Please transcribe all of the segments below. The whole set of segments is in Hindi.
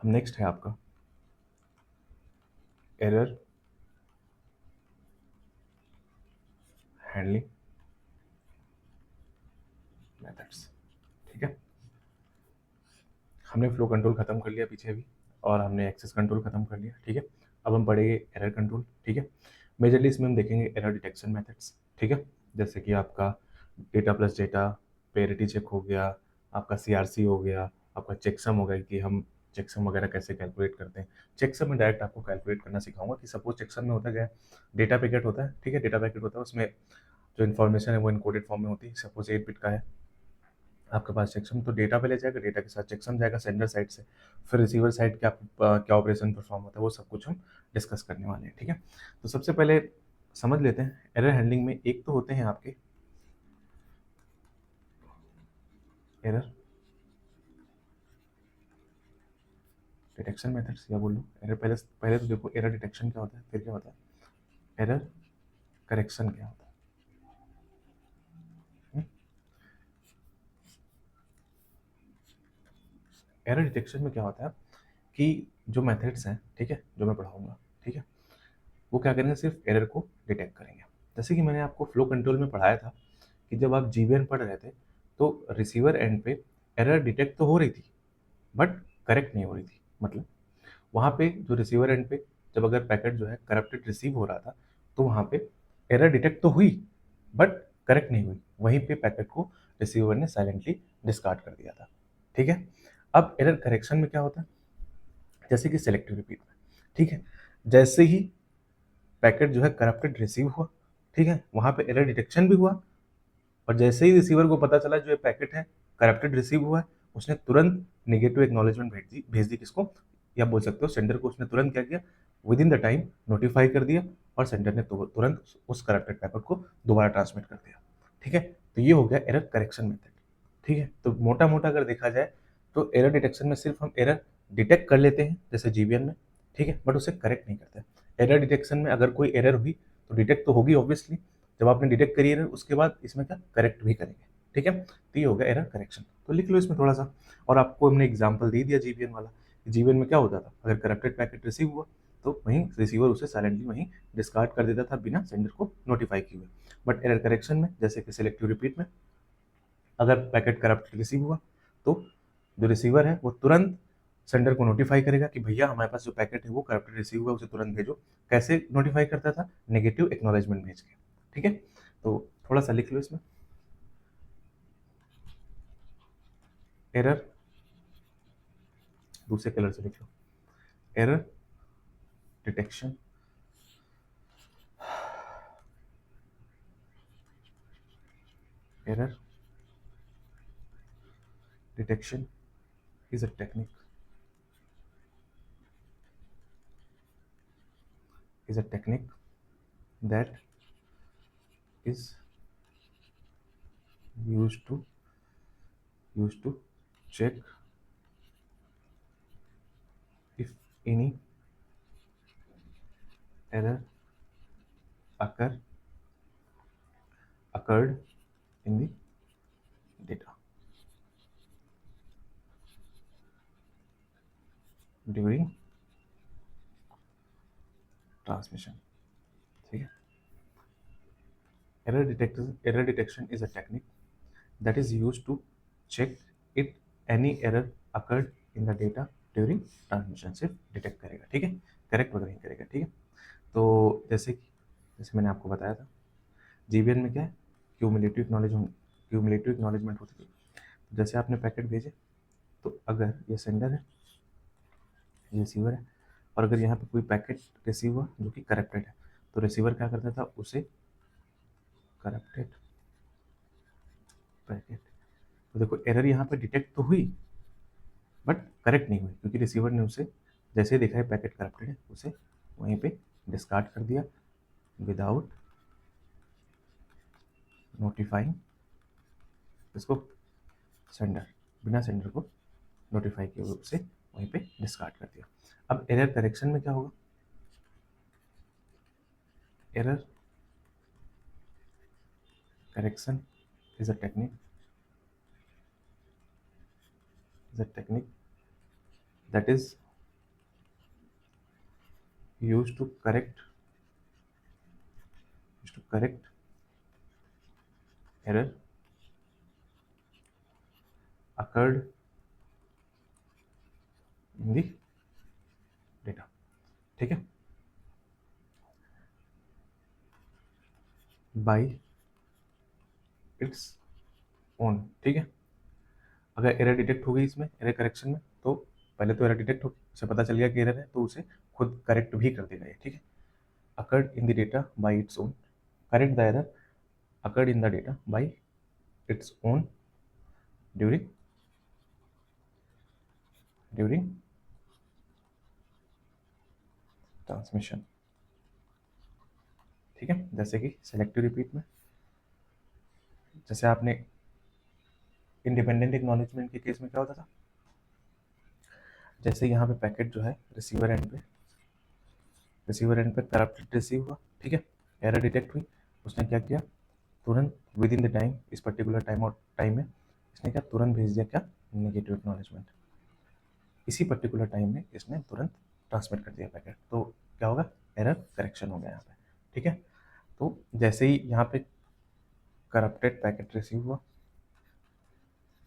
अब नेक्स्ट है आपका एरर हैंडलिंग मेथड्स। ठीक है, हमने फ्लो कंट्रोल खत्म कर लिया पीछे अभी, और हमने एक्सेस कंट्रोल खत्म कर लिया। ठीक है, अब हम पढ़ेंगे एरर कंट्रोल। ठीक है, मेजरली इसमें हम देखेंगे एरर डिटेक्शन मेथड्स। ठीक है, जैसे कि आपका data plus data, parity check हो गया, आपका सीआरसी हो गया, आपका चेकसम हो गया कि हम चेकसम वगैरह कैसे कैलकुलेट करते हैं। चेकसम में डायरेक्ट आपको कैलकुलेट करना सिखाऊंगा कि सपोज चेकसम में होता क्या है, डेटा पैकेट होता है। ठीक है, डेटा पैकेट होता है, उसमें जो इन्फॉर्मेशन है वो इनकोडेड फॉर्म में होती है। सपोज 8 बिट का है आपके पास चेकसम, तो डेटा पे ले जाएगा, डेटा के साथ चेकसम जाएगा सेंडर साइड से, फिर रिसीवर साइड क्या क्या ऑपरेशन परफॉर्म होता है वो सब कुछ हम डिस्कस करने वाले हैं। ठीक है, तो सबसे पहले समझ लेते हैं एरर हैंडलिंग में एक तो होते हैं आपके एरर डिटेक्शन मेथड्स, या बोल लो एरर। पहले पहले तो देखो एरर डिटेक्शन क्या होता है, फिर क्या होता है एरर करेक्शन क्या होता है। एरर डिटेक्शन में क्या होता है कि जो मेथड्स हैं, ठीक है, जो मैं पढ़ाऊंगा, ठीक है, वो क्या करेंगे, सिर्फ एरर को डिटेक्ट करेंगे। जैसे कि मैंने आपको फ्लो कंट्रोल में पढ़ाया था कि जब आप जीवीएन पढ़ रहे थे तो रिसीवर एंड पे एरर डिटेक्ट तो हो रही थी बट करेक्ट नहीं हो रही थी। मतलब वहाँ पे जो रिसीवर एंड पे जब अगर पैकेट जो है करप्टेड रिसीव हो रहा था तो वहाँ पे एरर डिटेक्ट तो हुई बट करेक्ट नहीं हुई, वहीं पे पैकेट को रिसीवर ने साइलेंटली डिस्कार्ड कर दिया था। ठीक है, अब एरर करेक्शन में क्या होता है, जैसे कि सेलेक्टिव रिपीट में, ठीक है, जैसे ही पैकेट जो है करप्टेड रिसीव हुआ, ठीक है, वहाँ पे एरर डिटेक्शन भी हुआ, और जैसे ही रिसीवर को पता चला जो ये पैकेट है करप्टेड रिसीव हुआ है, उसने तुरंत नेगेटिव एक्नॉलेजमेंट भेज दी किसको, या बोल सकते हो सेंडर को। उसने तुरंत क्या किया, with in the time notify कर दिया, और सेंडर ने तुरंत उस करप्टेड पैकेट को दोबारा ट्रांसमिट कर दिया। ठीक है, तो ये हो गया एरर करेक्शन मेथड। ठीक है, तो मोटा मोटा अगर देखा जाए तो एरर डिटेक्शन में सिर्फ हम एरर डिटेक्ट कर लेते हैं जैसे जीवीएन में, ठीक है, बट उसे करेक्ट नहीं करते। एरर डिटेक्शन में अगर कोई एरर हुई तो डिटेक्ट तो होगी ऑब्वियसली, जब आपने डिटेक्ट करी एरर उसके बाद इसमें क्या करेक्ट भी करेंगे। ठीक है, तो ये हो गया एरर करेक्शन। तो लिख लो इसमें थोड़ा सा, और आपको हमने एग्जाम्पल दे दिया जीवीएन वाला। जीवीएन में क्या होता था, अगर करप्टेड पैकेट रिसीव हुआ तो वहीं रिसीवर उसे साइलेंटली वहीं डिस्कार्ड कर देता था बिना सेंडर को नोटिफाई किए हुए। बट एरर करेक्शन में जैसे कि सिलेक्टिव रिपीट में अगर पैकेट करप्ट रिसीव हुआ तो जो रिसीवर है वो तुरंत सेंडर को नोटिफाई करेगा कि भैया हमारे पास जो पैकेट है वो करप्टेड रिसीव हुआ, उसे तुरंत भेजो। कैसे नोटिफाई करता था, नेगेटिव एक्नॉलेजमेंट भेज के। ठीक है, तो थोड़ा सा लिख लो इसमें, एरर दूसरे कलर से लिख लो, error detection error detection is a technique is a technique that is used to check if any error occur occurred in the data during transmission। ठीक है, error detection is a technique that is used to check if any error occurred in the data during transmission। सिर्फ डिटेक्ट करेगा, ठीक है, करेक्ट वगैरह नहीं करेगा। ठीक है, तो जैसे मैंने आपको बताया था जीवीएन में क्या है, क्यूमुलेटिव एक्नॉलेजमेंट होती थी। जैसे आपने पैकेट भेजे तो अगर ये सेंडर है, ये रिसीवर है, और अगर यहाँ पे कोई पैकेट रिसीव हुआ जो कि करप्टेड है तो रिसीवर क्या करता था, उसे करप्टेड पैकेट, तो देखो एरर यहाँ पे डिटेक्ट तो हुई बट करेक्ट नहीं हुई, क्योंकि रिसीवर ने उसे जैसे ही देखा है पैकेट करप्टेड है उसे वहीं पे डिस्कार्ड कर दिया विदाउट नोटिफाइंग इसको सेंडर, बिना सेंडर को नोटिफाई किए हुए उसे वहीं पे डिस्कार्ड कर दिया। अब एरर करेक्शन में क्या होगा, error correction is a technique that is use to correct error occurred in the data। ठीक है, बाई इट्स ओन। ठीक है, अगर एरर डिटेक्ट हो गई इसमें एरर करेक्शन में, तो पहले तो एरर डिटेक्ट हो, उसे पता चल गया कि एरर है, तो उसे खुद करेक्ट भी कर देगा ये। ठीक है, occurred in the data by its own, correct the error occurred in the data by its own during transmission. ठीक है, जैसे कि सेलेक्टिव रिपीट में, जैसे आपने इंडिपेंडेंट एक्नॉलेजमेंट के केस में क्या होता था, जैसे यहाँ पे पैकेट जो है रिसीवर एंड पे करप्टेड रिसीव हुआ। ठीक है, एरर डिटेक्ट हुई, उसने क्या किया, तुरंत विद इन द टाइम, इस पर्टिकुलर टाइम में इसने क्या तुरंत भेज दिया, क्या नेगेटिव एक्नॉलेजमेंट, इसी पर्टिकुलर टाइम में इसने तुरंत ट्रांसमिट कर दिया पैकेट, तो क्या होगा, एरर करेक्शन हो गया यहाँ पे। ठीक है, तो जैसे ही यहाँ पे करप्टेड पैकेट रिसीव हुआ,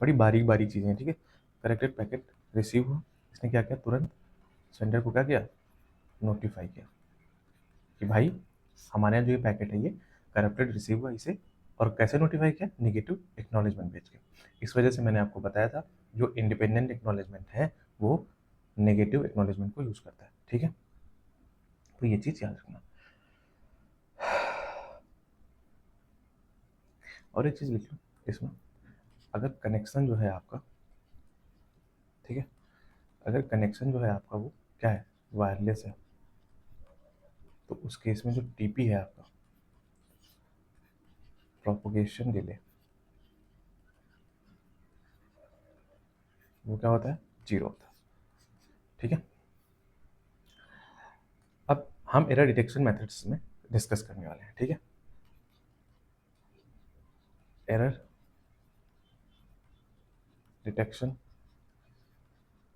बड़ी बारीक बारीक चीज़ें हैं। ठीक है, करेक्टेड पैकेट रिसीव हुआ, इसने क्या किया, तुरंत सेंडर को क्या किया, नोटिफाई किया कि भाई हमारे यहाँ जो ये पैकेट है ये करप्टेड रिसीव हुआ, इसे, और कैसे नोटिफाई किया, नेगेटिव एक्नॉलेजमेंट भेज के। इस वजह से मैंने आपको बताया था जो इंडिपेंडेंट एक्नॉलेजमेंट है वो नेगेटिव एक्नॉलेजमेंट को यूज़ करता है। ठीक है, तो ये चीज़ याद रखना। और एक चीज़ लिख लो इसमें, अगर कनेक्शन जो है आपका, ठीक है, अगर कनेक्शन जो है आपका वो क्या है, वायरलेस है, तो उस केस में जो टीपी है आपका, प्रोपोगेशन डिले, वो क्या होता है, जीरो होता है। ठीक है, अब हम एरर डिटेक्शन मेथड्स में डिस्कस करने वाले हैं। ठीक है, एरर डिटेक्शन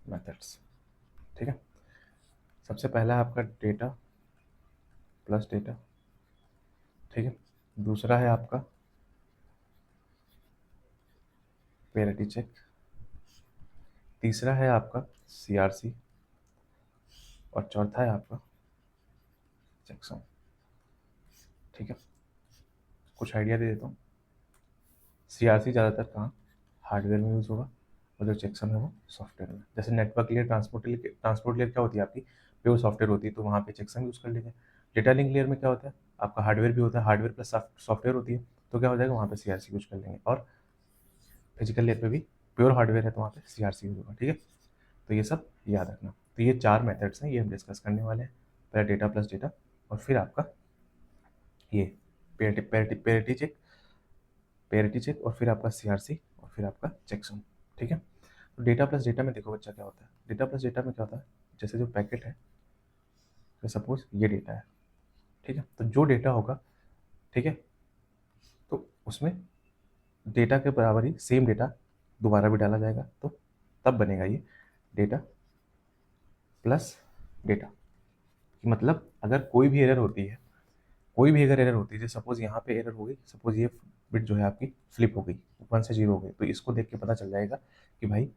मेथड्स। ठीक है, सबसे पहला है आपका डेटा प्लस डेटा। ठीक है, दूसरा है आपका पेरिटी चेक, तीसरा है आपका सीआरसी, और चौथा है आपका चेकसम। ठीक है, कुछ आइडिया दे देता हूँ। सीआरसी ज़्यादातर कहाँ, हार्डवेयर में यूज़ होगा, और जो चेकसम है वो सॉफ्टवेयर में। जैसे नेटवर्क लेयर, ट्रांसपोर्ट लेयर क्या होती है आपकी, प्योर सॉफ्टवेयर होती है, तो वहाँ पे चेकसम यूज़ कर लेंगे। डेटा लिंक लेयर में क्या होता है, आपका हार्डवेयर भी होता है, हार्डवेयर प्लस सॉफ्टवेयर होती है, तो क्या हो जाएगा, वहाँ पे सीआरसी यूज कर लेंगे। और फिजिकल लेयर पे भी प्योर हार्डवेयर है, तो वहाँ पे सीआरसी यूज होगा। ठीक है, तो ये सब याद रखना। तो ये चार मेथड्स हैं, ये हम डिस्कस करने वाले हैं। पहले डेटा प्लस डेटा, और फिर आपका ये पेरिटी चेक, और फिर आपका सीआरसी, और फिर आपका चेकसम। ठीक है, तो डेटा प्लस डेटा में देखो बच्चा क्या होता है, डेटा प्लस डेटा में क्या होता है, जैसे जो पैकेट है, तो सपोज ये डेटा है। ठीक है, तो जो डेटा होगा, ठीक है, तो उसमें डेटा के बराबर ही सेम डेटा दोबारा भी डाला जाएगा, तो तब बनेगा ये डेटा प्लस डेटा। मतलब अगर कोई भी एरर होती है, जैसे सपोज यहाँ पे एरर हो गई, सपोज ये बिट जो है आपकी फ्लिप हो गई, 1 से 0 हो गई, तो इसको देख के पता चल जाएगा कि भाई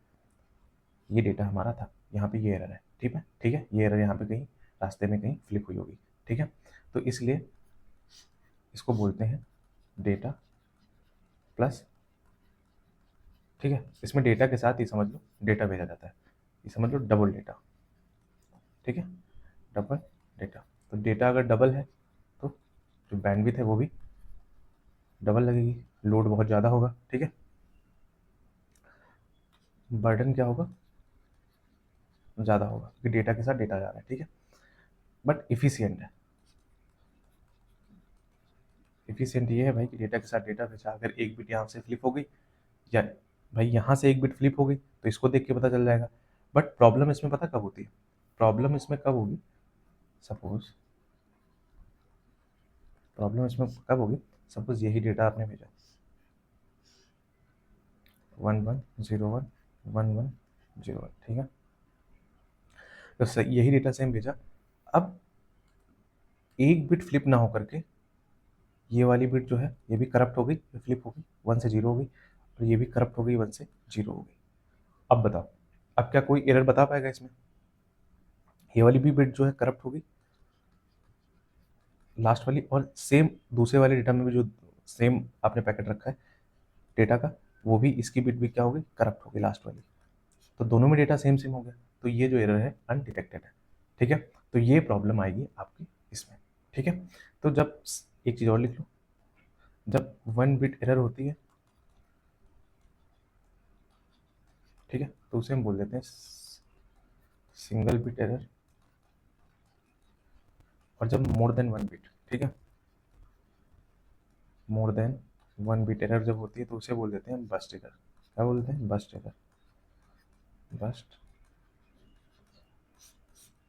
ये डेटा हमारा था, यहाँ पे ये एरर है। ठीक है, ये एरर यहाँ पे कहीं रास्ते में कहीं फ्लिप हुई होगी। ठीक है, तो इसलिए इसको बोलते हैं डेटा प्लस। ठीक है, इसमें डेटा के साथ ये समझ लो डेटा भेजा जाता है, ये समझ लो डबल डेटा। ठीक है, डबल डेटा, तो डेटा अगर डबल है तो जो बैंडविड्थ है वो भी डबल लगेगी, लोड बहुत ज़्यादा होगा। ठीक है, बर्डन क्या होगा, ज़्यादा होगा, क्योंकि डेटा के साथ डेटा जा रहा है। ठीक है, बट इफिशियंट है। इफिशियंट ये है भाई कि डेटा के साथ डेटा भेजा, अगर एक बिट यहाँ से फ्लिप हो गई, या भाई यहाँ से एक बिट फ्लिप हो गई, तो इसको देख के पता चल जाएगा। बट प्रॉब्लम इसमें पता कब होती है, प्रॉब्लम इसमें कब होगी, सपोज प्रॉब्लम इसमें कब होगी, सपोज यही डेटा आपने भेजा 1101 1101। ठीक है, तो यही डेटा सेम भेजा। अब एक बिट फ्लिप ना हो करके ये वाली बिट जो है ये भी करप्ट हो गई, ये फ्लिप हो गई, 1 से 0 हो गई, और ये भी करप्ट हो गई, 1 से 0 हो गई। अब बताओ, अब क्या कोई एरर बता पाएगा इसमें? ये वाली भी बिट जो है करप्ट हो गई, लास्ट वाली, और सेम दूसरे वाले डेटा में भी जो सेम आपने पैकेट रखा है डेटा का, वो भी इसकी बिट भी क्या हो गई, करप्ट हो गई लास्ट वाली। तो दोनों में डेटा सेम सेम हो गया, तो ये जो एरर है अनडिटेक्टेड है। ठीक है, तो ये प्रॉब्लम आएगी आपकी इसमें। ठीक है, तो जब एक चीज़ और लिख लो, जब 1 बिट एरर होती है, ठीक है, तो उसे हम बोल देते हैं सिंगल बिट एरर। और जब मोर देन 1 बिट, ठीक है, मोर देन 1 बिट एरर जब होती है तो उसे बोल देते हैं बस्ट एरर। क्या बोलते हैं? Burst error, burst.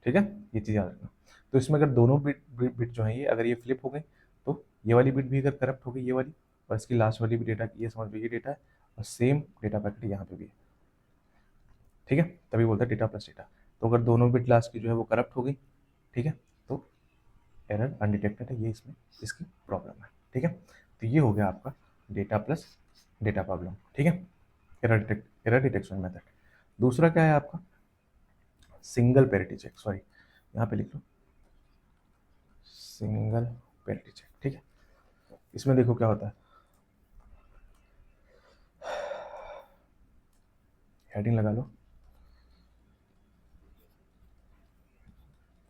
ठीक है, ये चीज़ याद रखना। तो इसमें अगर दोनों बिट जो है ये अगर ये फ्लिप हो गई, तो ये वाली बिट भी अगर करप्ट हो गई, ये वाली, और इसकी लास्ट वाली भी डेटा, ये समझ लो ये डेटा है, और सेम डेटा पैकेट यहाँ पे भी है। ठीक है, तभी बोलते हैं डेटा प्लस डेटा। तो अगर दोनों बिट लास्ट की जो है वो करप्ट हो गई, ठीक है, तो एरर अनडिटेक्टेड है, ये इसमें इसकी प्रॉब्लम है। ठीक है, तो ये हो गया आपका डेटा प्लस डेटा प्रॉब्लम। ठीक है, एरर डिटेक्शन मेथड। दूसरा क्या है आपका? सिंगल पेरिटी चेक, सॉरी यहाँ पे लिख लो सिंगल पेरिटी चेक। ठीक है, इसमें देखो क्या होता है, हेडिंग लगा लो,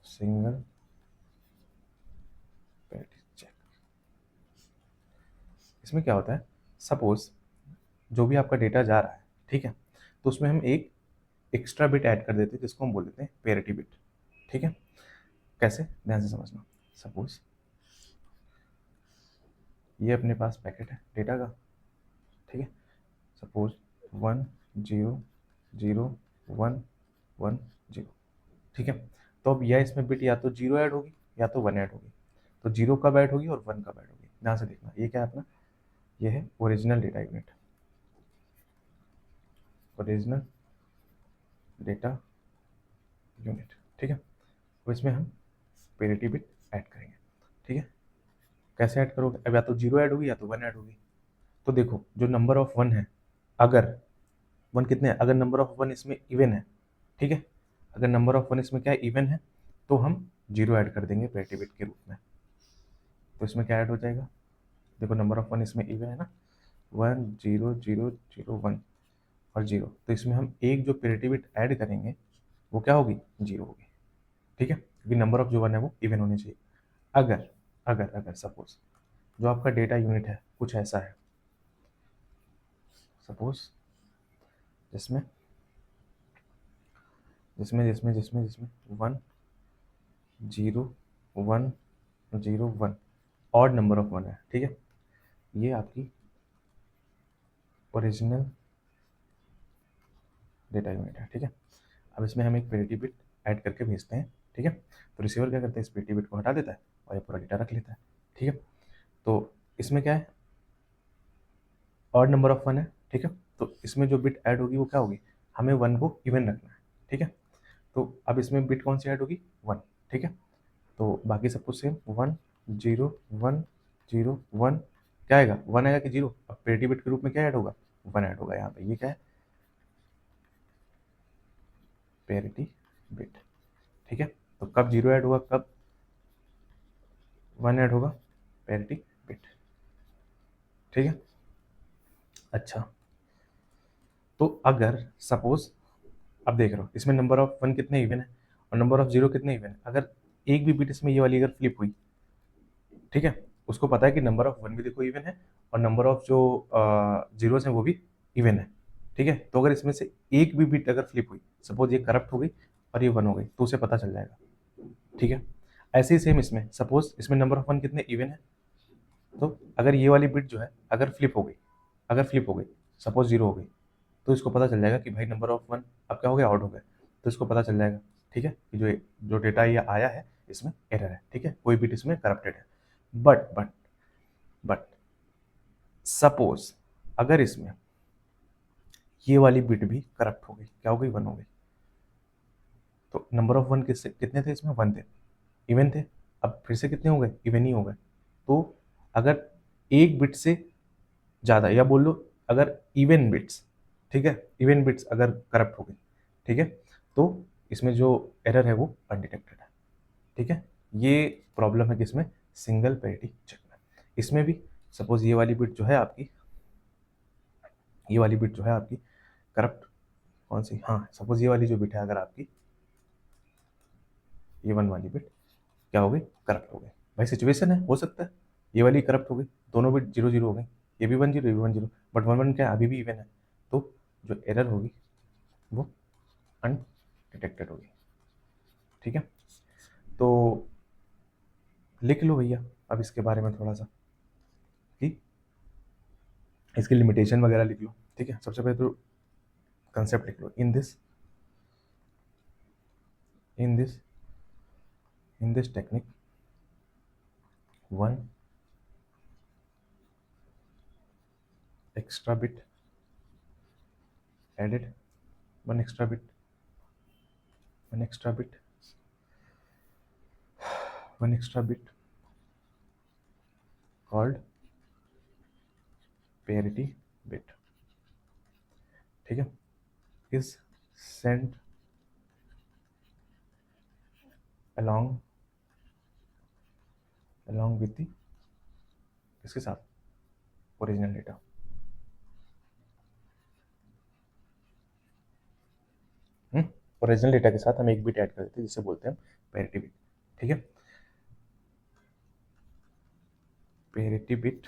सिंगल पेरिटी चेक। इसमें क्या होता है, सपोज जो भी आपका डेटा जा रहा है, ठीक है, तो उसमें हम एक एक्स्ट्रा बिट ऐड कर देते हैं जिसको हम बोल देते हैं पेरिटी बिट। ठीक है, कैसे, ध्यान से समझना। सपोज ये अपने पास पैकेट है डेटा का, ठीक है, सपोज 1 0 0 1 1 0। ठीक है, तो अब या इसमें बिट या तो 0 ऐड होगी या तो 1 ऐड होगी। तो 0 कब ऐड होगी और 1 कब ऐड होगी, ध्यान से देखना। ये क्या है अपना, ये है original data unit, original data unit. ठीक है, तो इसमें हम पेरिटी बिट ऐड करेंगे। ठीक है, कैसे ऐड करोगे? अब या तो 0 ऐड होगी या तो 1 ऐड होगी। तो देखो जो नंबर ऑफ 1 है, अगर 1 कितने हैं, अगर नंबर ऑफ 1 इसमें इवन है, ठीक है, अगर नंबर ऑफ 1 इसमें क्या है, इवन है, तो हम 0 ऐड कर देंगे पेरिटी बिट के रूप में। तो इसमें क्या ऐड हो जाएगा, देखो नंबर ऑफ 1 इसमें इवन है ना, 1 0 0 0 1 और 0, तो इसमें हम एक जो पेरिटी बिट ऐड करेंगे वो क्या होगी, 0 होगी। ठीक है, क्योंकि नंबर ऑफ जो 1 है वो इवन होनी चाहिए। अगर अगर अगर सपोज जो आपका डेटा यूनिट है कुछ ऐसा है, सपोज जिसमें जिसमें जिसमें जिसमें जिसमें 1 0 1 0 1 ऑड नंबर ऑफ 1 है, ठीक है, ये आपकी ओरिजिनल डेटा यूनिट है। ठीक है, अब इसमें हम एक पेरिटी बिट ऐड करके भेजते हैं। ठीक है, तो रिसीवर क्या करता है, इस पेरिटी बिट को हटा देता है और ये पूरा डेटा रख लेता है। ठीक है, तो इसमें क्या है, ऑड नंबर ऑफ 1 है। ठीक है, तो इसमें जो बिट ऐड होगी वो क्या होगी, हमें 1 को इवन रखना है। ठीक है, तो अब इसमें बिट कौन सी ऐड होगी, 1। ठीक है, तो बाकी सब कुछ सेम, 1 0 1 0 1, क्या आएगा, 1 आएगा कि 0? अब पेरिटी बिट के रूप में क्या ऐड होगा, 1 ऐड होगा यहाँ पे। ये क्या है, पेरिटी बिट। ठीक है, तो कब 0 ऐड होगा, कब 1 ऐड होगा, पेरिटी बिट। ठीक है, अच्छा, तो अगर सपोज अब देख रहे हो इसमें नंबर ऑफ 1 कितने इवन है और नंबर ऑफ 0 कितने इवन है, अगर एक भी बिट इसमें ये वाली अगर फ्लिप हुई, ठीक है, उसको पता है कि नंबर ऑफ 1 भी देखो इवन है और नंबर ऑफ जो जीरोस हैं वो भी इवन है। ठीक है, तो अगर इसमें से एक भी बिट अगर फ्लिप हुई, सपोज ये करप्ट हो गई और ये 1 हो गई, तो उसे पता चल जाएगा। ठीक है, ऐसे ही सेम इसमें, सपोज इसमें नंबर ऑफ 1 कितने इवन है, तो अगर ये वाली बिट जो है अगर फ्लिप हो गई, अगर फ्लिप हो गई, सपोज 0 हो गई, तो इसको पता चल जाएगा कि भाई नंबर ऑफ 1 अब क्या हो गया, आउट हो गया। तो इसको पता चल जाएगा, ठीक है, कि जो जो डेटा ये आया है इसमें एरर है। ठीक है, कोई बिट इसमें करप्टेड है। बट सपोज अगर इसमें ये वाली बिट भी करप्ट हो गई, क्या हो गई, 1 हो गई, तो नंबर ऑफ 1 कितने थे इसमें, 1 थे, इवन थे। अब फिर से कितने हो गए, इवन ही हो गए। तो अगर एक बिट से ज़्यादा, या बोल लो अगर इवन बिट्स, ठीक है, इवन बिट्स अगर करप्ट हो गई, ठीक है, तो इसमें जो एरर है वो अनडिटेक्टेड है, ठीक है। ये प्रॉब्लम है किसमें, सिंगल पैरिटी चेक में। इसमें भी सपोज ये वाली बिट जो है आपकी, ये वाली बिट जो है आपकी करप्ट, कौन सी, हाँ सपोज ये वाली जो बिट है अगर आपकी, ये 1 वाली बिट क्या हो गई, करप्ट हो गई। भाई सिचुएशन है, हो सकता है ये वाली करप्ट हो गई, दोनों बिट 0 0 हो गई, ये भी 1 0, ये भी 1 0, बट 1 1 क्या है, अभी भी इवन है, तो जो एरर होगी वो अनडिटेक्टेड होगी, ठीक है। तो लिख लो भैया अब इसके बारे में थोड़ा सा, कि इसकी लिमिटेशन वगैरह लिख लो, ठीक है। सबसे पहले तो कंसेप्ट लिख लो, in this technique 1 extra bit added, 1 extra bit, 1 extra bit, 1 extra bit called parity bit, ठीक है, is sent along with the, इसके साथ ओरिजिनल डेटा, ओरिजिनल डेटा के साथ हम एक बिट ऐड कर देते हैं जिसे बोलते हैं पैरिटी बिट, ठीक है। Parity bit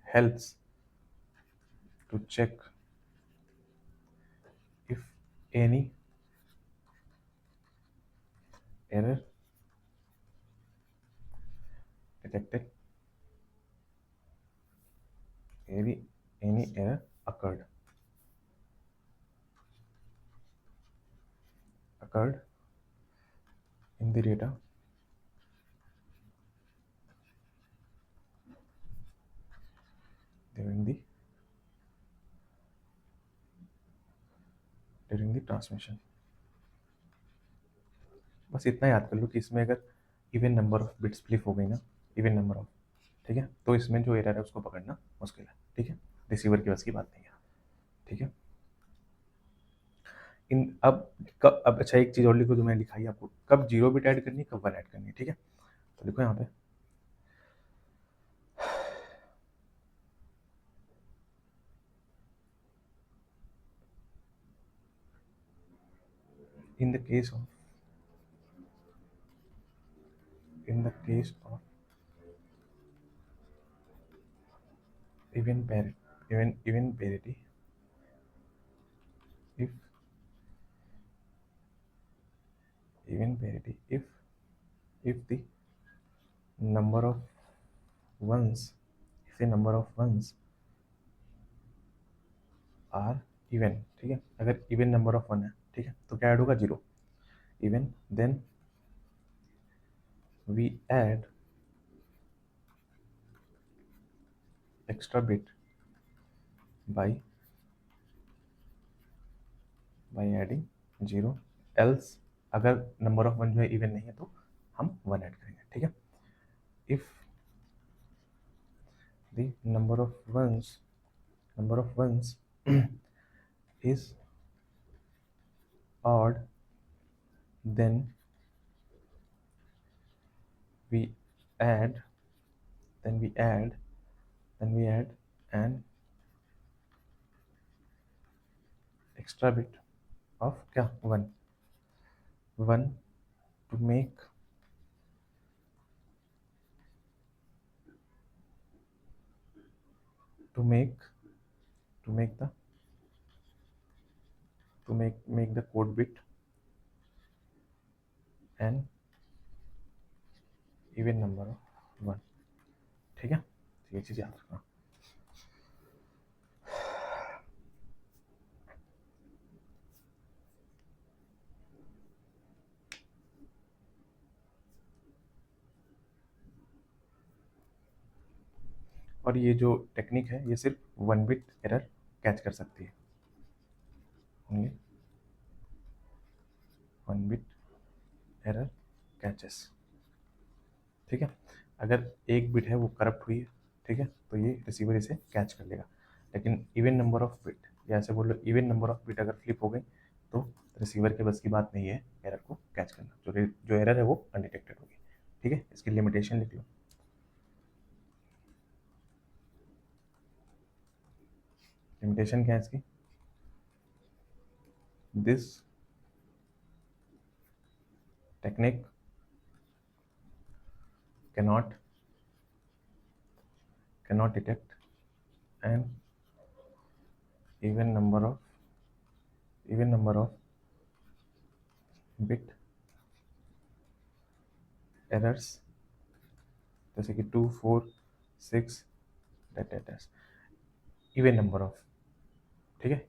helps to check if any error detected, any error occurred in the data during the transmission. बस इतना याद कर लो कि इसमें अगर even number of bits flip हो गई ना, इवन नंबर ऑफ, ठीक है, तो इसमें जो एरर है उसको पकड़ना मुश्किल है, ठीक है, रिसीवर की बस की बात नहीं है, ठीक है। इन अब अच्छा एक चीज़ और लिखो जो मैंने लिखाई आपको, कब 0 बिट ऐड करनी, कब 1 ऐड करनी, ठीक है। तो लिखो यहाँ पे, in the case of even parity, if the number of ones, are even, ठीक है, अगर इवन नंबर ऑफ 1 है, ठीक है, तो क्या ऐड होगा, 0 even, then we add extra bit by adding 0, else अगर नंबर ऑफ 1 जो है इवन नहीं है तो हम 1 ऐड करेंगे, ठीक है। If the number of ones is odd, then we add an extra bit of क्या, 1 to make the code bit an even number of 1, ठीक है, ये चीज़ याद रखना। और ये जो टेक्निक है ये सिर्फ 1 बिट एरर कैच कर सकती है, ओनली 1 बिट एरर कैचेस, ठीक है। अगर एक बिट है वो करप्ट हुई है, ठीक है, तो ये रिसीवर इसे कैच कर लेगा। लेकिन इवन नंबर ऑफ बिट, या ऐसे बोल लो इवन नंबर ऑफ बिट अगर फ्लिप हो गई तो रिसीवर के बस की बात नहीं है एरर को कैच करना, जो एरर है वो अनडिटेक्टेड होगी, ठीक है। इसकी लिमिटेशन लिख लो। लिमिटेशन क्या है इसकी? This technique cannot detect an even number of bit errors, जैसे कि 2 4 6 डेट इवन नंबर ऑफ, ठीक है।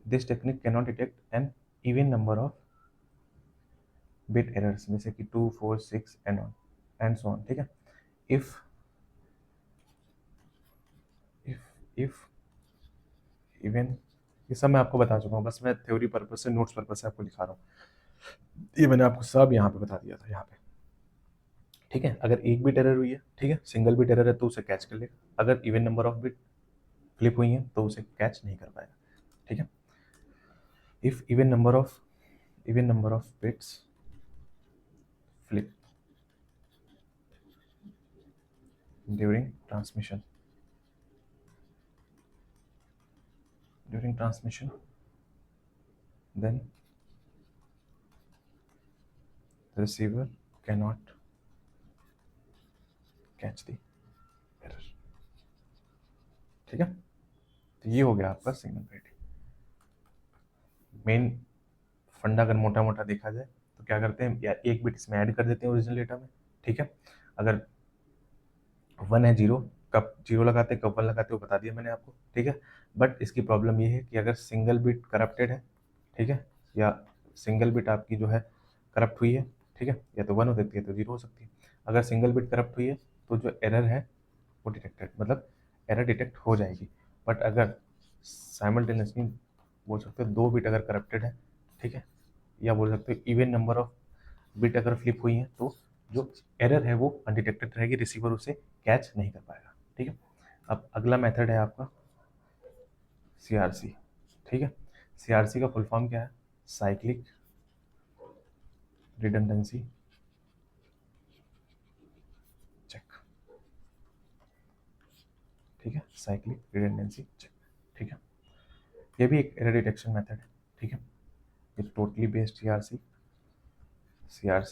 This technique can not detect an even number of bit errors, जैसे कि 2 4 6 एंड सो ऑन, ठीक है। इफ इफ इवन, ये सब मैं आपको बता चुका हूँ, बस मैं थ्योरी पर्पज से, नोट्स पर्पज से आपको दिखा रहा हूँ। ये मैंने आपको सब यहाँ पे बता दिया था, यहाँ पे, ठीक है। अगर एक बिट एरर हुई है, ठीक है, सिंगल बिट एरर है तो उसे कैच कर लेगा। अगर even number of bit flip हुई है तो उसे कैच नहीं कर पाएगा, ठीक है। If even number of bits flip during transmission then the receiver cannot catch the error, ठीक है। तो ये हो गया आपका सिग्नल पेरिटी। मेन फंडा अगर मोटा मोटा देखा जाए तो क्या करते हैं, या एक बिट इसमें ऐड कर देते हैं ओरिजिनल डेटा में, ठीक है। अगर 1 है 0, कब 0 लगाते हैं कब 1 लगाते हैं वो बता दिया मैंने आपको, ठीक है। बट इसकी प्रॉब्लम ये है कि अगर सिंगल बिट करप्टेड है, ठीक है, या सिंगल बिट आपकी जो है करप्ट हुई है, ठीक है, या तो 1 हो सकती है तो 0 हो सकती है। अगर सिंगल बिट करप्ट हुई है तो जो एरर है वो डिटेक्टेड, मतलब एरर डिटेक्ट हो जाएगी। बट अगर साइमल्टेनियसली बोल सकते हो 2 बिट अगर करप्टेड है, ठीक है, या बोल सकते हो इवन नंबर ऑफ बिट अगर फ्लिप हुई है तो जो एरर है वो अनडिटेक्टेड रहेगी, रिसीवर उसे कैच नहीं कर पाएगा, ठीक है। अब अगला मेथड है आपका सीआरसी, ठीक है। सीआरसी का फुल फॉर्म क्या है? साइक्लिक रिडंडेंसी चेक, ठीक है, साइक्लिक रिडंडेंसी चेक, ठीक है। ये भी एक एरर डिटेक्शन मेथड है, ठीक है। ये totally based CRC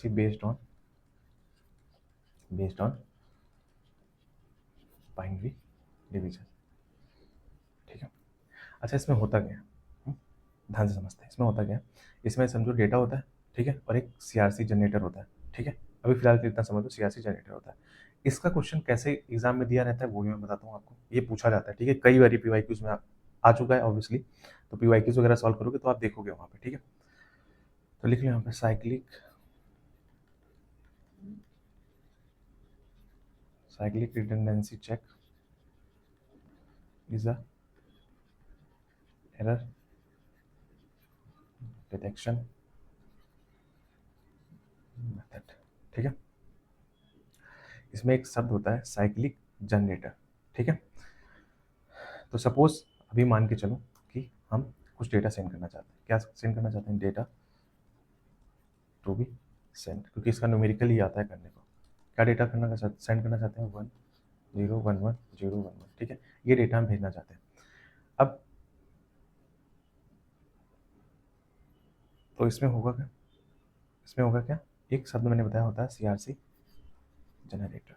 based on binary division, ठीक है। अच्छा, इसमें होता क्या है, ध्यान से समझते हैं। इसमें होता क्या है, इसमें समझो डेटा होता है, ठीक है, और एक सीआरसी जनरेटर होता है, ठीक है। अभी फिलहाल के इतना समझो, सीआरसी जनरेटर होता है। इसका क्वेश्चन कैसे एग्जाम में दिया रहता है वो भी मैं बताता हूँ आपको। ये पूछा जाता है, ठीक है, कई बार पीवाईक्यूज में आ चुका है ऑब्वियसली, तो पीवाईक्यूज वगैरह सॉल्व करोगे तो आप देखोगे वहाँ पे, ठीक है। तो लिख लो यहाँ पे cyclic redundancy check is a error detection method, ठीक है। इसमें एक शब्द होता है साइक्लिक जनरेटर, ठीक है। तो सपोज अभी मान के चलो कि हम कुछ डेटा सेंड करना चाहते हैं। क्या सेंड करना चाहते हैं? डेटा टू बी सेंड, क्योंकि इसका न्यूमेरिकल ही आता है करने को। क्या डेटा सेंड करना चाहते हैं? 1 0 1 1 0 1 1, ठीक है। ये डेटा हम भेजना चाहते हैं। अब तो इसमें होगा क्या? एक शब्द मैंने बताया होता है सीआरसी जनरेटर,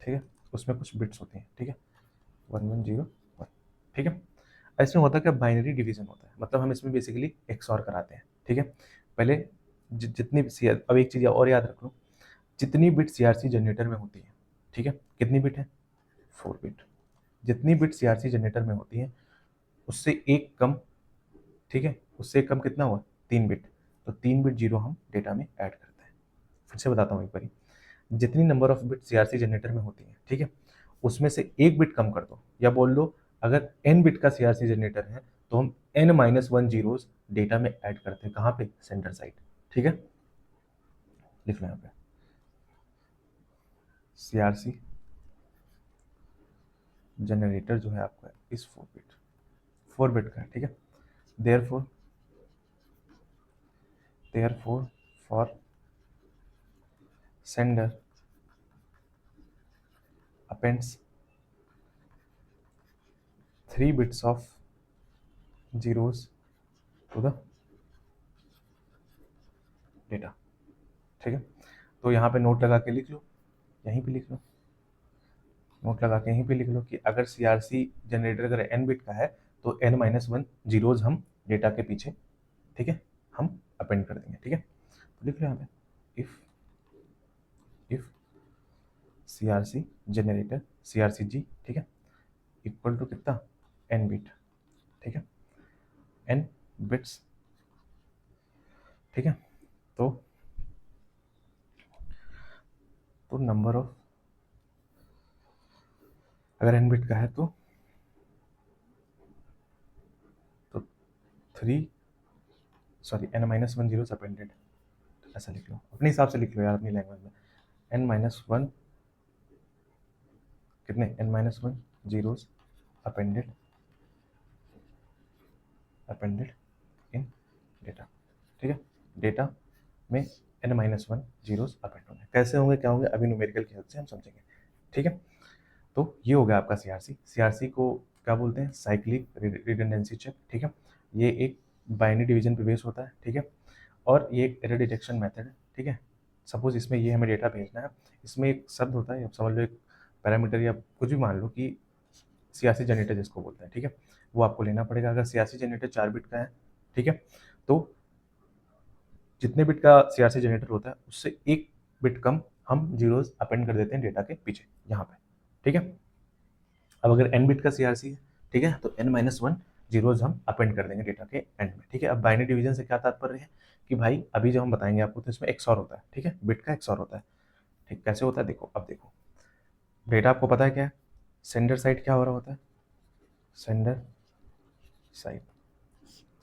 ठीक है। उसमें कुछ बिट्स होती हैं, ठीक है, 1 1 0 1, ठीक है। इसमें होता क्या? बाइनरी डिवीजन होता है, मतलब हम इसमें बेसिकली एक्सऑर कराते हैं, ठीक है। पहले जितनी अब एक चीज़ और याद रख लो, जितनी बिट सीआरसी जनरेटर में होती है, ठीक है, कितनी बिट है? 4 बिट। जितनी बिट सीआरसी जनरेटर में होती है उससे एक कम, ठीक है, उससे एक कम कितना हुआ? 3 बिट। तो 3 बिट जीरो हम डेटा में ऐड करते हैं। फिर से बताता हूँ एक बारी, जितनी number of bit CRC generator में होती है, ठीक है, उसमें से एक बिट कम कर दो, या बोल लो अगर n बिट का सीआरसी जनरेटर है तो हम n-1 जीरोस डेटा में ऐड करते हैं। कहाँ पे? सेंटर साइड, ठीक है। लिख लो यहाँ पे CRC जनरेटर जो है आपका इस 4 बिट का है, ठीक है। Therefore for sender happens 3 bits of zeros to the data, ठीक है। तो यहाँ पे नोट लगा के लिख लो, यहीं पे लिख लो, नोट लगा के यहीं पे लिख लो कि अगर CRC जनरेटर अगर n बिट का है तो n-1 जीरोज हम डेटा के पीछे, ठीक है, हम अपेंड कर देंगे, ठीक है। तो लिख लो यहाँ पे इफ CRC जनरेटर CRCG, ठीक है, इक्वल टू कितना n बिट, ठीक है, n बिट्स, ठीक है। तो नंबर ऑफ, अगर n बिट का है तो 3 n-1 जीरोस अपेंडेड, ऐसा लिख लो, अपने हिसाब से लिख लो यार, अपनी लैंग्वेज में। n-1 कितने n-1 जीरोस अपेंडेड इन डेटा, ठीक है। डेटा में n-1 जीरोस अपेंड होंगे, कैसे होंगे क्या होंगे अभी न्यूमेरिकल की हेल्प से हम समझेंगे, ठीक है। तो ये हो गया आपका CRC को क्या बोलते हैं, साइक्लिक रिडंडेंसी चेक, ठीक है। ये एक बाइनरी डिवीजन पे बेस होता है, ठीक है, और ये एक एरर डिटेक्शन मेथड है, ठीक है। सपोज इसमें ये हमें डेटा भेजना है, इसमें एक शब्द होता है, समझ लो एक पैरामीटर या कुछ भी मान लो कि CRC जनरेटर जिसको बोलते हैं, ठीक है, वो आपको लेना पड़ेगा। अगर CRC जनरेटर 4 बिट का है, ठीक है, तो जितने बिट का CRC जनरेटर होता है उससे 1 बिट कम हम जीरोज अपेंड कर देते हैं डेटा के पीछे यहाँ पे, ठीक है। अब अगर n बिट का CRC है, ठीक है, तो n-1 जीरोज हम अपेंड कर देंगे डेटा के एंड में, ठीक है। अब बाइनरी डिवीजन से क्या तात्पर्य है कि भाई अभी जब हम बताएंगे आपको तो इसमें XOR होता है, ठीक है, बिट का XOR होता है, ठीक। कैसे होता है देखो, अब देखो डेटा आपको पता है क्या है, सेंडर साइड क्या हो रहा होता है, सेंडर साइड,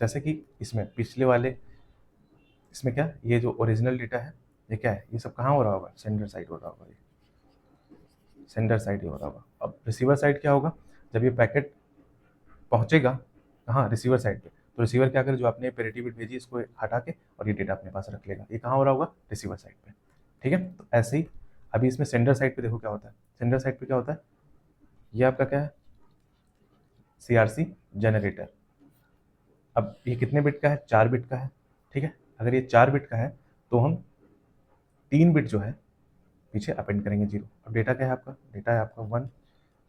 जैसे कि इसमें पिछले वाले, इसमें क्या, ये जो ओरिजिनल डेटा है ये क्या है, ये सब कहाँ हो रहा होगा, सेंडर साइड हो रहा होगा, ये सेंडर साइड ही हो रहा होगा। अब रिसीवर साइड क्या होगा, जब ये पैकेट पहुंचेगा कहाँ, रिसीवर साइड पे, तो रिसीवर क्या करे, जो आपने पेरिटी बिट भेजी इसको हटा के और ये डेटा अपने पास रख लेगा, ये कहाँ हो रहा होगा, रिसीवर साइड पे, ठीक है। तो ऐसे ही अभी इसमें सेंडर साइड पे देखो क्या होता है, सेंडर साइड पे क्या होता है, ये आपका क्या है, CRC जनरेटर। अब ये कितने बिट का है, 4 बिट का है, ठीक है। अगर ये 4 बिट का है तो हम 3 बिट जो है पीछे अपेंड करेंगे जीरो। अब डेटा क्या है आपका, डेटा है आपका 1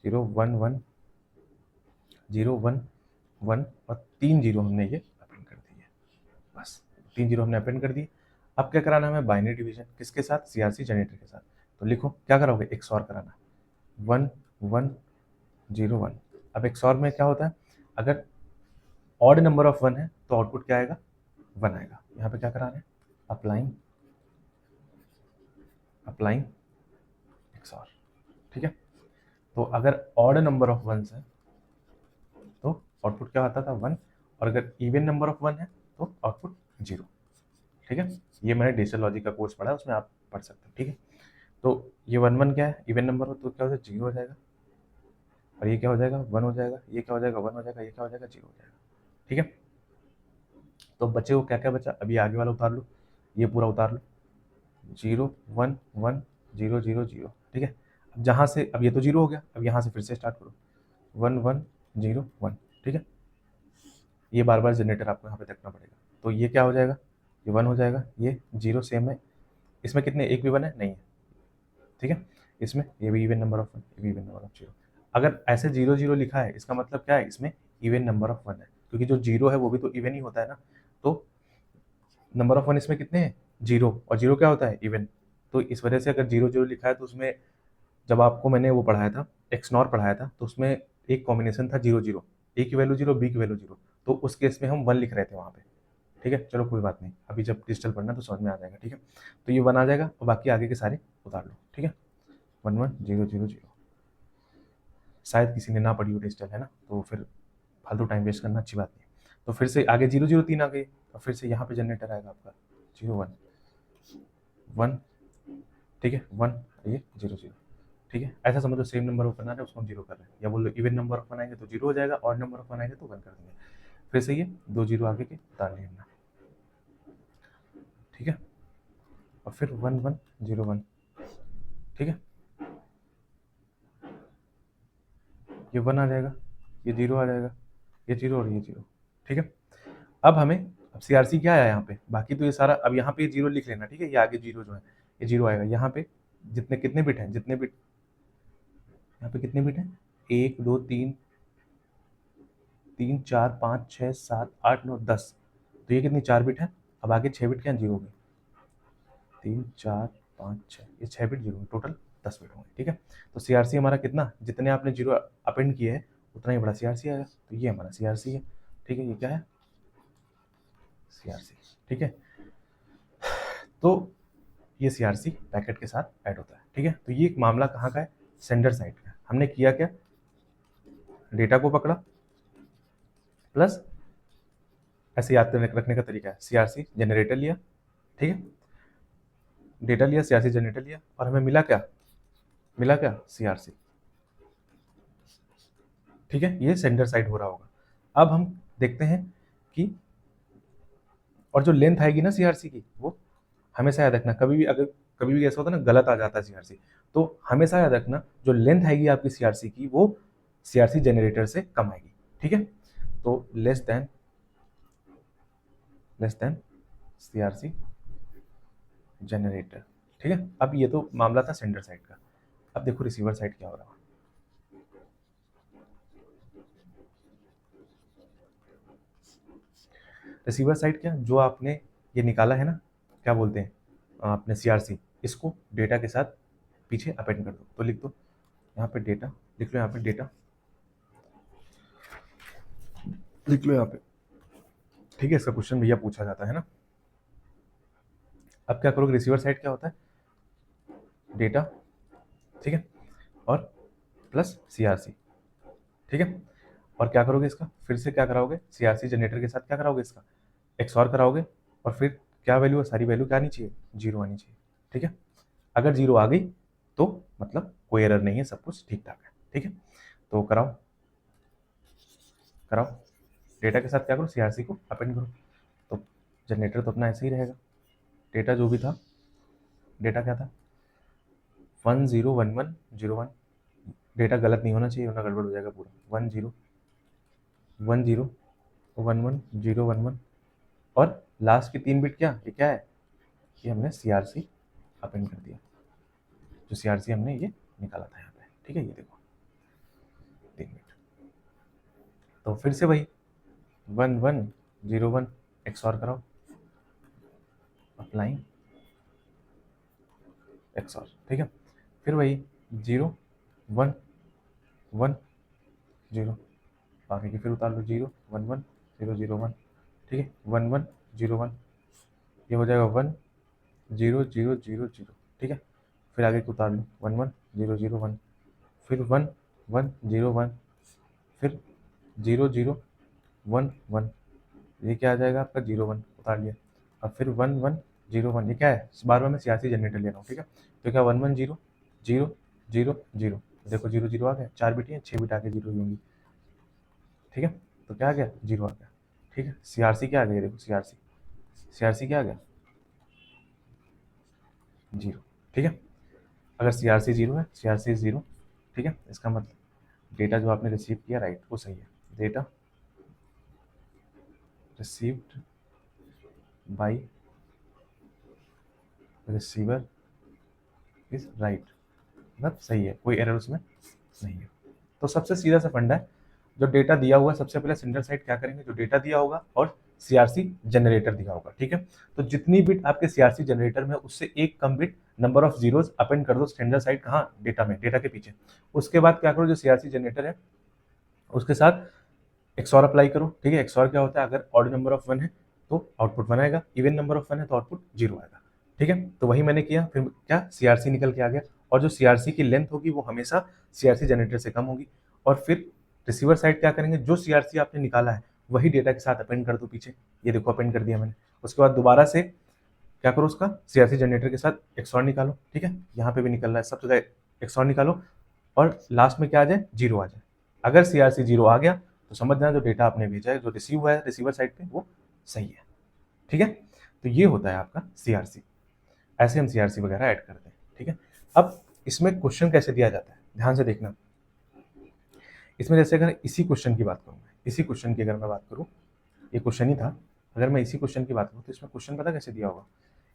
0 1 1 0 1 1 और 3 जीरो हमने ये अपेंड कर दिए, बस 3 जीरो हमने अपेंड कर दिए। अब क्या कराना है हमें, बाइनरी डिवीजन, किसके साथ, CRC जनरेटर के साथ। तो लिखो क्या कराओगे, XOR कराना, 1 1 0 1। अब XOR में क्या होता है, अगर ऑड नंबर ऑफ 1 है तो आउटपुट क्या आएगा, 1 आएगा। यहाँ पे क्या कराना है, अप्लाइंग XOR, ठीक है। तो अगर ऑड नंबर ऑफ 1 है तो आउटपुट क्या आता था, 1, और अगर इवन नंबर ऑफ 1 है तो आउटपुट 0, ठीक है। ये मैंने डिजिटल लॉजिक का कोर्स पढ़ा है, उसमें आप पढ़ सकते हो, ठीक है। तो ये 1 1 क्या है, इवन नंबर हो तो क्या हो जाएगा, 0 हो जाएगा, और ये क्या हो जाएगा, 1 हो जाएगा, ये क्या हो जाएगा, 1 हो जाएगा, ये क्या हो जाएगा, 0 हो जाएगा, ठीक है। तो बचे वो क्या क्या बचा, अभी आगे वाला उतार लो, ये पूरा उतार लो, 0 1 1 0 0 0, ठीक है। अब जहाँ से, अब ये तो 0 हो गया, अब यहाँ से फिर से स्टार्ट करो, 1 1 0 1, ठीक है। ये बार बार जनरेटर आपको यहाँ पे देखना पड़ेगा, तो ये क्या हो जाएगा, ये 1 हो जाएगा, ये 0 सेम है, इसमें कितने, एक भी 1 है, नहीं है, ठीक है। इसमें ये भी इवन नंबर ऑफ 1, ये भी इवन नंबर ऑफ 0। अगर ऐसे 0 0 लिखा है इसका मतलब क्या है, इसमें इवन नंबर ऑफ 1 है, क्योंकि जो 0 है वो भी तो इवन ही होता है ना। तो नंबर ऑफ 1 इसमें कितने हैं, 0, और 0 क्या होता है, इवन। तो इस वजह से अगर 0 0 लिखा है तो उसमें, जब आपको मैंने वो पढ़ाया था, XNOR पढ़ाया था, तो उसमें एक कॉम्बिनेशन था 0 0, ए की वैल्यू 0, बी की वैल्यू 0, तो उस केस में हम 1 लिख रहे थे वहाँ पे, ठीक है। चलो कोई बात नहीं, अभी जब डिजिटल पढ़ना तो समझ में आ जाएगा, ठीक है। तो ये 1 आ जाएगा और बाकी आगे के सारे उतार लो, ठीक है, 1 1 0 0 0। शायद किसी ने ना पढ़ी हो डिजिटल, है ना, तो फिर फालतू टाइम वेस्ट करना अच्छी बात नहीं। तो फिर से आगे 0 0 3 आ गई, और फिर से यहाँ पे जनरेटर आएगा आपका 0 1 1, ठीक है 1, ये 0 0, ठीक है। ऐसा समझो सेम नंबर ऑफ वन आ रहा है उसको हम जीरो कर रहे हैं, या बोल लो इवन नंबर ऑफ वन आएंगे तो जीरो हो जाएगा, और नंबर ऑफ वन आएंगे तो 1 कर देंगे। फिर से ये 2 जीरो आगे के उतार लेना, ठीक है। और फिर 1 1 0 1, ठीक है। ये 1 आ जाएगा, ये 0 आ जाएगा, ये 0 और ये 0, ठीक है। अब हमें अब सीआरसी क्या आया यहाँ पे, बाकी तो ये सारा, अब यहाँ पे 0 लिख लेना, ठीक है। ये आगे 0 जो है ये 0 आएगा। यहाँ पे जितने कितने बिट हैं, जितने बिट यहाँ पे कितने बिट हैं, 1 2 3 3 4 5 6 7 8 9 10, तो ये कितनी 4 बिट है। अब आगे 6 बिट क्या जीरो होंगे, 3 4 5 6, ये 6 बिट जीरो, टोटल 10 बिट होंगे, ठीक है। तो सीआरसी हमारा कितना, जितने आपने जीरो अपेंड किए हैं उतना ही बड़ा सीआरसी आएगा, तो ये हमारा सीआरसी है, ठीक है। ये क्या है, सीआरसी, ठीक है। तो ये सीआरसी पैकेट के साथ ऐड होता है, ठीक है। तो ये एक मामला कहाँ का है, सेंडर साइड का। हमने किया क्या, डेटा को पकड़ा, प्लस ऐसे याद रखने का तरीका है, सीआरसी जनरेटर लिया, ठीक है। डेटा लिया, सीआरसी जनरेटर लिया, और हमें मिला क्या, मिला क्या, सीआरसी, ठीक है। ये सेंडर साइड हो रहा होगा। अब हम देखते हैं कि, और जो लेंथ आएगी ना सीआरसी की, वो हमेशा याद रखना, कभी भी अगर कभी भी ऐसा होता है ना गलत आ जाता है सीआरसी, तो हमेशा याद रखना जो लेंथ आएगी आपकी सीआरसी की वो सीआरसी जनरेटर से कम आएगी, ठीक है। तो लेस देन सीआरसी जनरेटर, ठीक है। अब ये तो मामला था सेंडर साइड का। अब देखो रिसीवर साइड क्या हो रहा है। रिसीवर साइड क्या, जो आपने ये निकाला है ना, क्या बोलते हैं आपने सीआरसी, इसको डेटा के साथ पीछे अपेंड कर दो। तो लिख दो यहाँ पे डेटा, लिख लो यहाँ पे डेटा, लिख लो यहाँ पे, ठीक है। इसका क्वेश्चन भैया पूछा जाता है ना। अब क्या करोगे, रिसीवर साइड क्या होता है, डेटा, ठीक है, और प्लस सीआरसी, ठीक है। और क्या करोगे इसका, फिर से क्या कराओगे, सीआरसी जनरेटर के साथ क्या कराओगे, इसका एक्सऑर कराओगे, और फिर क्या वैल्यू है, सारी वैल्यू क्या आनी चाहिए, जीरो आनी चाहिए, ठीक है। अगर जीरो आ गई तो मतलब कोई एरर नहीं है, सब कुछ ठीक ठाक है, ठीक है। तो कराओ कराओ, डेटा के साथ क्या करो, सीआरसी को अपेंड करो। तो जनरेटर तो अपना ऐसे ही रहेगा, डेटा जो भी था, डेटा क्या था 1 0 1 1 0 1, डेटा गलत नहीं होना चाहिए वरना गड़बड़ हो जाएगा पूरा। 1 0 1 0 1 1 0 1 1, और लास्ट की 3 बिट क्या, ये क्या है, ये हमने सीआरसी अपेंड कर दिया, जो सीआरसी हमने ये निकाला था यहाँ पे, ठीक है। ये देखो 3 बिट। तो फिर से वही 1 1 0 1 एक्सऑर कराओ, अप्लाइंग एक्सऑर, ठीक है। फिर वही 0 1 1 0, बाकी की फिर उतार लो 0 1 1 0 0 1, ठीक है। 1 1 0 1, ये हो जाएगा 1 0 0 0 0, ठीक है। फिर आगे को उतार लो 1 1 0 0 1, फिर 1 1 0 1, फिर 0 0 1 1, ये क्या आ जाएगा आपका 0 1, उतार लिया। अब फिर 1 1 0 1, ये क्या है, बार बार मैं सीआरसी जनरेटर ले रहा हूँ, ठीक है। तो क्या 1 1 0 0 0 0, देखो 0 0 आ गया, 4 बिट है, 6 बिट आगे 0 होंगी, ठीक है। तो क्या आ गया, 0 आ गया, ठीक है। सीआरसी क्या आ गया, देखो सीआरसी क्या आ गया, 0, ठीक है। अगर सीआरसी 0 है, सीआरसी 0, ठीक है, इसका मतलब डेटा जो आपने रिसीव किया राइट वो सही है, data received by receiver is right, मतलब सही है, कोई एरर उसमें नहीं है। तो सबसे सीधा सा फंडा है, जो डेटा दिया हुआ है सबसे पहले सेंडर साइड क्या करेंगे, जो डेटा दिया होगा और सीआरसी जनरेटर दिया होगा, ठीक है। तो जितनी बिट आपके सीआरसी जनरेटर में उससे एक कम bit number of zeros append कर दो सेंडर साइड, कहाँ, डेटा में, डेटा के पीछे। उसके बाद क्या करो, जो सीआरसी जनरेटर है उसके साथ एक्सऑर अप्लाई करो, ठीक है। एक्सऑर क्या होता है, अगर ऑड नंबर ऑफ 1 है तो आउटपुट 1 आएगा, इवन नंबर ऑफ 1 है तो आउटपुट 0 आएगा, ठीक है। तो वही मैंने किया, फिर क्या सीआरसी निकल के आ गया, और जो सीआरसी की लेंथ होगी वो हमेशा सीआरसी जनरेटर से कम होगी। और फिर रिसीवर साइड क्या करेंगे, जो सीआरसी आपने निकाला है वही डेटा के साथ अपेंड कर दो पीछे, ये देखो अपेंड कर दिया मैंने। उसके बाद दोबारा से क्या करो, उसका सीआरसी जनरेटर के साथ एक्सऑर निकालो, ठीक है, यहाँ पे भी निकल रहा है, सब जगह एक्सऑर निकालो, और लास्ट में क्या आ जाए, जीरो आ जाए। अगर सीआरसी जीरो आ गया तो समझ जाना जो डेटा आपने भेजा है, जो रिसीव हुआ है रिसीवर साइड पे, वो सही है, ठीक है। तो ये होता है आपका सीआरसी। ऐसे हम सीआरसी वगैरह ऐड करते हैं, ठीक है। अब इसमें क्वेश्चन कैसे दिया जाता है, ध्यान से देखना। इसमें जैसे अगर इसी क्वेश्चन की बात करूँ, इसी क्वेश्चन की अगर मैं बात करूँ, ये क्वेश्चन ही था, अगर मैं इसी क्वेश्चन की बात करूँ तो इसमें क्वेश्चन पता कैसे दिया होगा,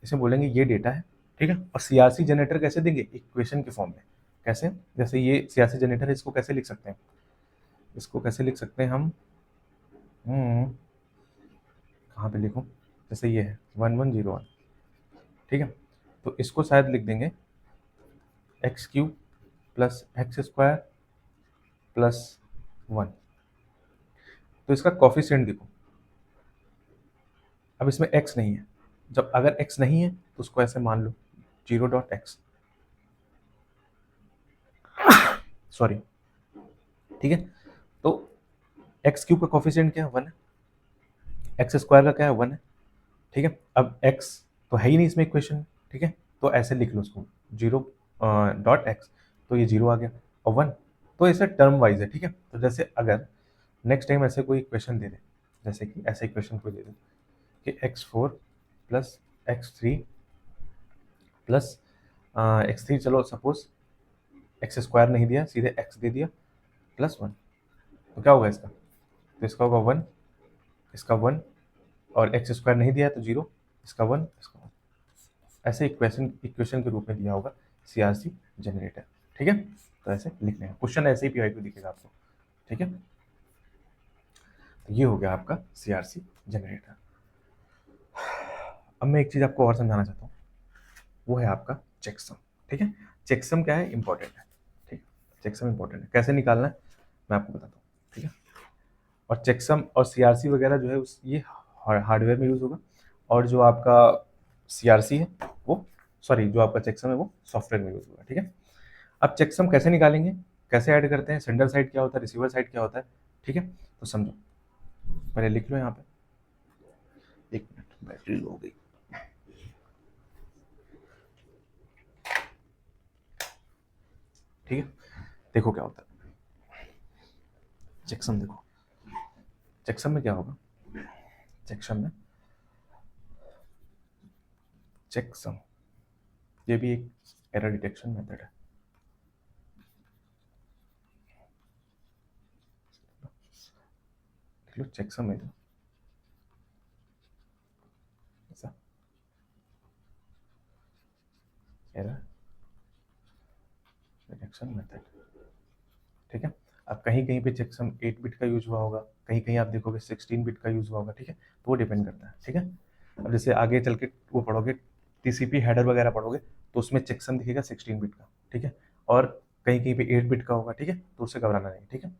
इसमें बोलेंगे ये डेटा है, ठीक है, और सीआरसी जनरेटर कैसे देंगे, इक्वेशन के फॉर्म में। कैसे, जैसे ये सीआरसी जनरेटर है, इसको कैसे लिख सकते हैं, इसको कैसे लिख सकते हैं हम, कहाँ पे लिखूँ, जैसे ये है 1101, ठीक है, तो इसको शायद लिख देंगे x cube plus x square plus 1। तो इसका कॉफिशिएंट देखो, अब इसमें x नहीं है, जब अगर x नहीं है तो उसको ऐसे मान लो 0.x, सॉरी, ठीक है। तो एक्स क्यूब का कॉफिशिएंट क्या है, 1 है, एक्स स्क्वायर का क्या है, 1 है, ठीक है। अब x तो है ही नहीं इसमें इक्वेशन, ठीक है, तो ऐसे लिख लो उसको 0.x, तो ये 0 आ गया, और 1, तो ऐसे टर्म वाइज है, ठीक है। तो जैसे अगर नेक्स्ट टाइम ऐसे कोई इक्वेशन दे दे, जैसे कि ऐसे इक्वेशन को दे दे कि x4 plus x3 plus x3, चलो सपोज एक्स स्क्वायर नहीं दिया, सीधे x दे दिया प्लस 1, तो क्या होगा इसका, तो इसका होगा 1, इसका 1, और एक्स स्क्वायर नहीं दिया है तो 0, इसका 1, इसका 1, ऐसे इक्वेशन इक्वेशन के रूप में दिया होगा सीआरसी जनरेटर, ठीक है। तो ऐसे लिखने हैं, क्वेश्चन ऐसे ही पीआई को दिखेगा आपको, ठीक है। तो ये हो गया आपका सीआरसी जनरेटर। अब मैं एक चीज़ आपको और समझाना चाहता हूँ, वो है आपका चेकसम, ठीक है। चेकसम क्या है, इंपॉर्टेंट है, ठीक है, चेकसम इंपॉर्टेंट है, कैसे निकालना है मैं आपको बताता हूँ, ठीक है। और चेकसम और सीआरसी वगैरह जो है उस ये हार्डवेयर में यूज़ होगा, और जो आपका सीआरसी है वो, सॉरी, जो आपका चेकसम है वो सॉफ्टवेयर में यूज़ होगा, ठीक है। अब चेकसम कैसे निकालेंगे, कैसे ऐड करते हैं, सेंडर साइड क्या होता है, रिसीवर साइड क्या होता है, ठीक है, तो समझो, पहले लिख लो यहाँ पे, एक मिनट बैटरी हो गई, ठीक है। देखो क्या होता है चेकसम, देखो चेकसम में क्या होगा, चेकसम में चेकसम ये भी एक एरर डिटेक्शन मेथड है, देख लो चेकसम में तो ऐसा एरर डिटेक्शन मेथड, ठीक है। अब कहीं कहीं पे चेकसम 8 बिट का यूज हुआ होगा, कहीं कहीं आप देखोगे 16 बिट का यूज हुआ होगा, ठीक है, तो वो डिपेंड करता है, ठीक है। अब जैसे आगे चल के वो पढ़ोगे, टीसीपी हेडर वगैरह पढ़ोगे, तो उसमें चेकसम दिखेगा 16 बिट का, ठीक है, और कहीं कहीं पे 8 बिट का होगा, ठीक है, तो उससे घबराना नहीं, ठीक है।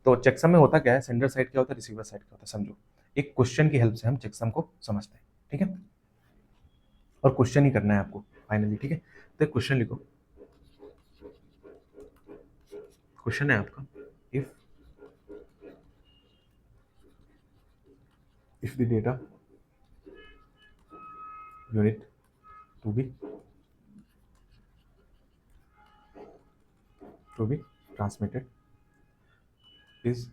तो चेकसम में होता क्या है, सेंडर साइड क्या होता है, रिसीवर साइड क्या होता है, समझो, एक क्वेश्चन की हेल्प से हम चेकसम को समझते हैं, ठीक है, और क्वेश्चन ही करना है आपको फाइनली, ठीक है। तो एक क्वेश्चन लिखो, क्वेश्चन है आपका, if the data unit to be transmitted is,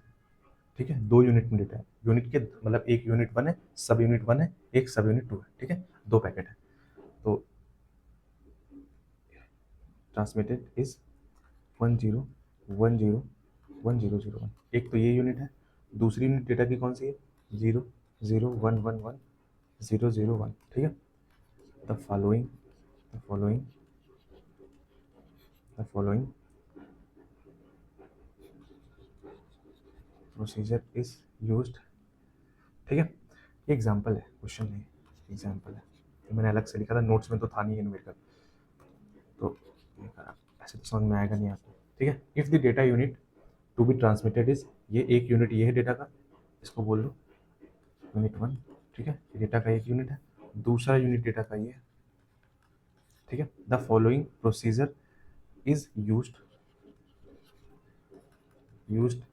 ठीक है, 2 यूनिट में डेटा है, यूनिट के मतलब एक यूनिट 1 है, सब यूनिट 1 है, एक सब यूनिट 2 है, ठीक है, 2 पैकेट है, तो ट्रांसमिटेड इज 10101001, एक तो ये यूनिट है, दूसरी यूनिट डेटा की कौन सी है, 00111 001, ठीक है। The following the following the following procedure is used, ठीक है। ये एग्जाम्पल है, क्वेश्चन नहीं, एग्जाम्पल है, ये मैंने अलग से लिखा था, नोट्स में तो था नहीं इन्वेटर, तो ये करा, ऐसे तो समझ में आएगा नहीं आपको, ठीक है। If the data unit to be transmitted is, ये एक यूनिट ये है डेटा का, इसको बोल लो यूनिट 1, ठीक है, ये डेटा का एक यूनिट है, दूसरा यूनिट डेटा का ये है, ठीक है। The following procedure is used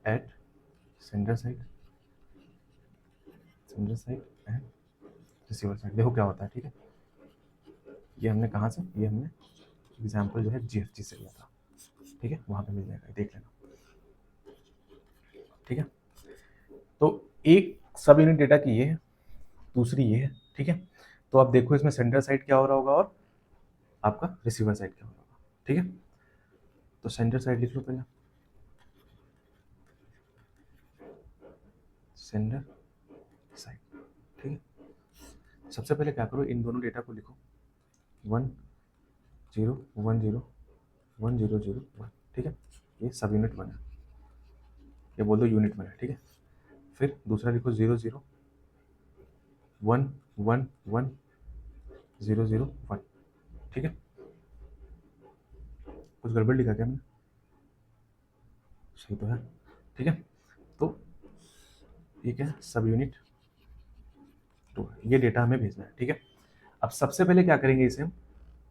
eight sender side and receiver side, देखो क्या होता है, ठीक है। ये हमने कहाँ से, ये हमने एग्जाम्पल जो है GFG से लिया था, ठीक है, वहाँ पे मिल जाएगा, देख लेना, ठीक है। तो एक सब यूनिट डेटा की ये है, दूसरी ये है, ठीक है। तो आप देखो इसमें सेंडर साइड क्या हो रहा होगा और आपका रिसीवर साइड क्या हो रहा होगा, ठीक है। तो सेंडर साइड लिख लो पहले, सेंडर साइड, ठीक है। सबसे पहले क्या करो, इन दोनों डेटा को लिखो 1 0 1 0 1 0 0 1, ठीक है। ये सब यूनिट 1 है, ये बोल दो यूनिट 1 है, ठीक है। फिर दूसरा लिखो 0 0 1 1 1 0 0 1, ठीक है। कुछ गड़बड़ लिखा क्या मैंने, सही तो है, ठीक है। तो ये क्या है, सब यूनिट 2, ये डेटा हमें भेजना है, ठीक है। अब सबसे पहले क्या करेंगे,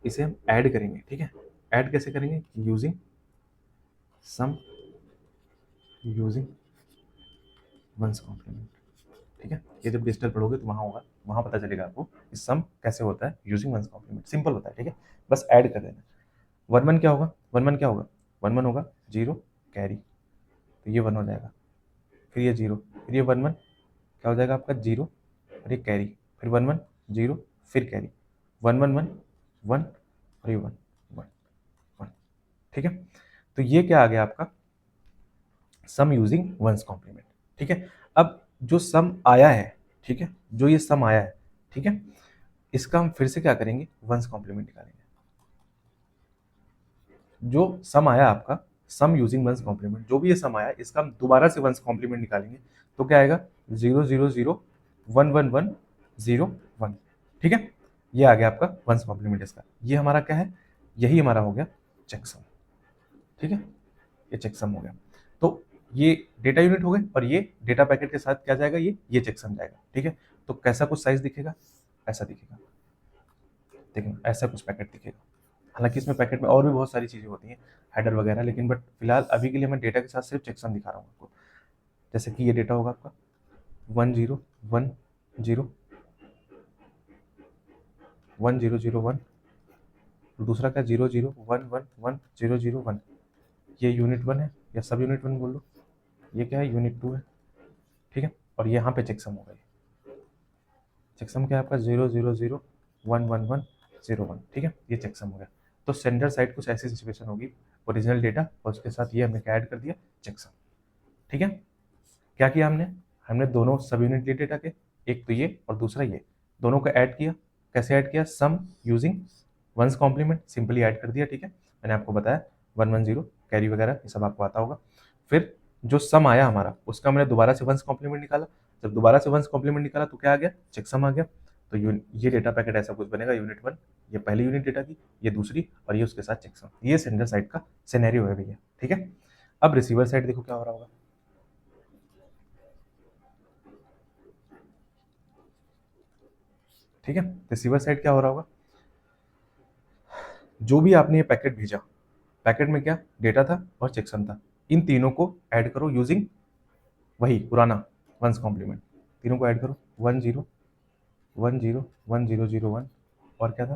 इसे हम ऐड करेंगे, ठीक है। ऐड कैसे करेंगे, using sum, using ones complement, ठीक है। ये जब डिजिटल पढ़ोगे तो वहाँ होगा, वहाँ पता चलेगा आपको कि सम कैसे होता है यूजिंग वंस कॉम्प्लीमेंट, सिंपल होता है, ठीक है। बस ऐड कर देना। 1 1 क्या होगा, 1 1 क्या होगा, 1 1 होगा 0 कैरी, तो ये 1 हो जाएगा। फिर ये 0, फिर ये 1 1 क्या हो जाएगा आपका 0 और ये कैरी, फिर 1 1 0 फिर कैरी, 1 1 1 1 और ये 1 1 1, ठीक है। तो ये क्या आ गया आपका सम यूजिंग वंस कॉम्प्लीमेंट, ठीक है। अब जो सम आया है, ठीक है, जो ये सम आया है, ठीक है, इसका हम फिर से क्या करेंगे, वंस कॉम्प्लीमेंट निकालेंगे। जो सम आया आपका सम यूजिंग वंस कॉम्प्लीमेंट, जो भी ये सम आया इसका हम दोबारा से वंस कॉम्प्लीमेंट निकालेंगे, तो क्या आएगा 0 0 0 1 1 1 0 1, ठीक है। ये आ गया आपका वंस कॉम्प्लीमेंट इसका, ये हमारा क्या है, यही हमारा हो गया चेकसम, ठीक है। ये चेकसम हो गया। तो ये डेटा यूनिट हो गए और ये डेटा पैकेट के साथ क्या जाएगा, ये चेकसम जाएगा, ठीक है। तो कैसा कुछ साइज दिखेगा, ऐसा दिखेगा, देखना ऐसा कुछ पैकेट दिखेगा। हालांकि इसमें पैकेट में और भी बहुत सारी चीज़ें होती हैं, हेडर वगैरह, लेकिन बट फिलहाल अभी के लिए मैं डेटा के साथ सिर्फ चेकसम दिखा रहा हूँ आपको। जैसे कि ये डेटा होगा आपका 1 0 1 0 1 0 0 1, दूसरा क्या 0 0 1 1 1 0 0 1, ये यूनिट 1 है या सब यूनिट 1 बोल लो, ये क्या है यूनिट 2 है, ठीक है। और ये यहाँ पे चेकसम होगा, चेकसम क्या है आपका 0 0 0 1 1 1 0 1, ठीक है, ये चेकसम हो गया। तो सेंडर साइड कुछ ऐसी सिचुएशन होगी, ओरिजिनल डेटा और उसके साथ ये हमने क्या ऐड कर दिया, चेकसम, ठीक है। क्या किया हमने, हमने दोनों सब यूनिट लिए डेटा के, एक तो ये और दूसरा ये, दोनों को ऐड किया। कैसे ऐड किया, sum using ones complement, simply add कर दिया, ठीक है। मैंने आपको बताया 1 1 0 कैरी वगैरह ये सब आपको आता होगा। फिर जो सम आया हमारा उसका मैंने दोबारा से वंस कॉम्प्लीमेंट निकाला, जब दोबारा से वंस कॉम्प्लीमेंट निकाला तो क्या आ गया, चेकसम आ गया। तो ये डेटा पैकेट ऐसा कुछ बनेगा, यूनिट 1 ये पहली यूनिट डेटा की, ये दूसरी और ये उसके साथ चेकसम, ये सेंडर साइड का सिनेरियो है भैया, ठीक है। अब रिसीवर साइड देखो क्या हो रहा होगा, ठीक है। रिसीवर साइड क्या हो रहा होगा, जो भी आपने ये पैकेट भेजा, पैकेट में क्या डेटा था और चेकसम था, इन तीनों को ऐड करो यूजिंग वही पुराना वंस कॉम्प्लीमेंट, तीनों को ऐड करो 1 0 1 0 1 0 0 1, और क्या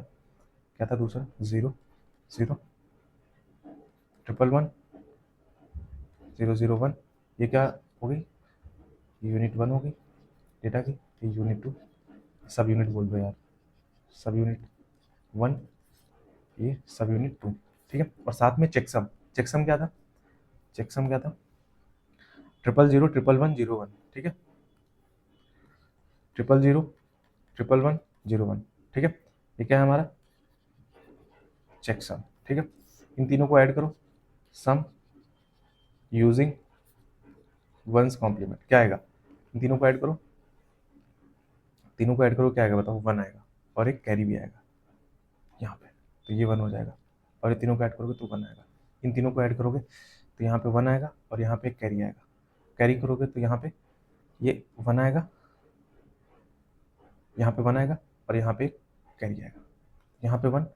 था दूसरा 0 0 ट्रिपल 1 0 0 1, ये क्या हो गई, यूनिट 1 हो गई डेटा की, ये यूनिट 2, सब यूनिट बोल दो यार, सब यूनिट 1, ये सब यूनिट 2, ठीक है। और साथ में चेकसम, चेकसम क्या था, चेकसम क्या था 0 0 1 1 0 1, ठीक है, 0 0 1 1 0 1, ठीक है। ये क्या है हमारा चेकसम, ठीक है। इन तीनों को ऐड करो, सम यूजिंग वंस कॉम्प्लीमेंट, क्या आएगा, इन तीनों को ऐड करो, तीनों को ऐड करो, क्या आएगा बताओ, 1 आएगा और एक कैरी भी आएगा यहाँ पे, तो ये 1 हो जाएगा। और ये तीनों को ऐड करोगे तो 1 आएगा, इन तीनों को ऐड करोगे तो यहाँ पे 1 आएगा और यहाँ पे एक कैरी आएगा, कैरी करोगे तो यहाँ पे ये 1 आएगा, यहाँ पे 1 आएगा और यहाँ पे एक कैरी आएगा, यहाँ पे 1,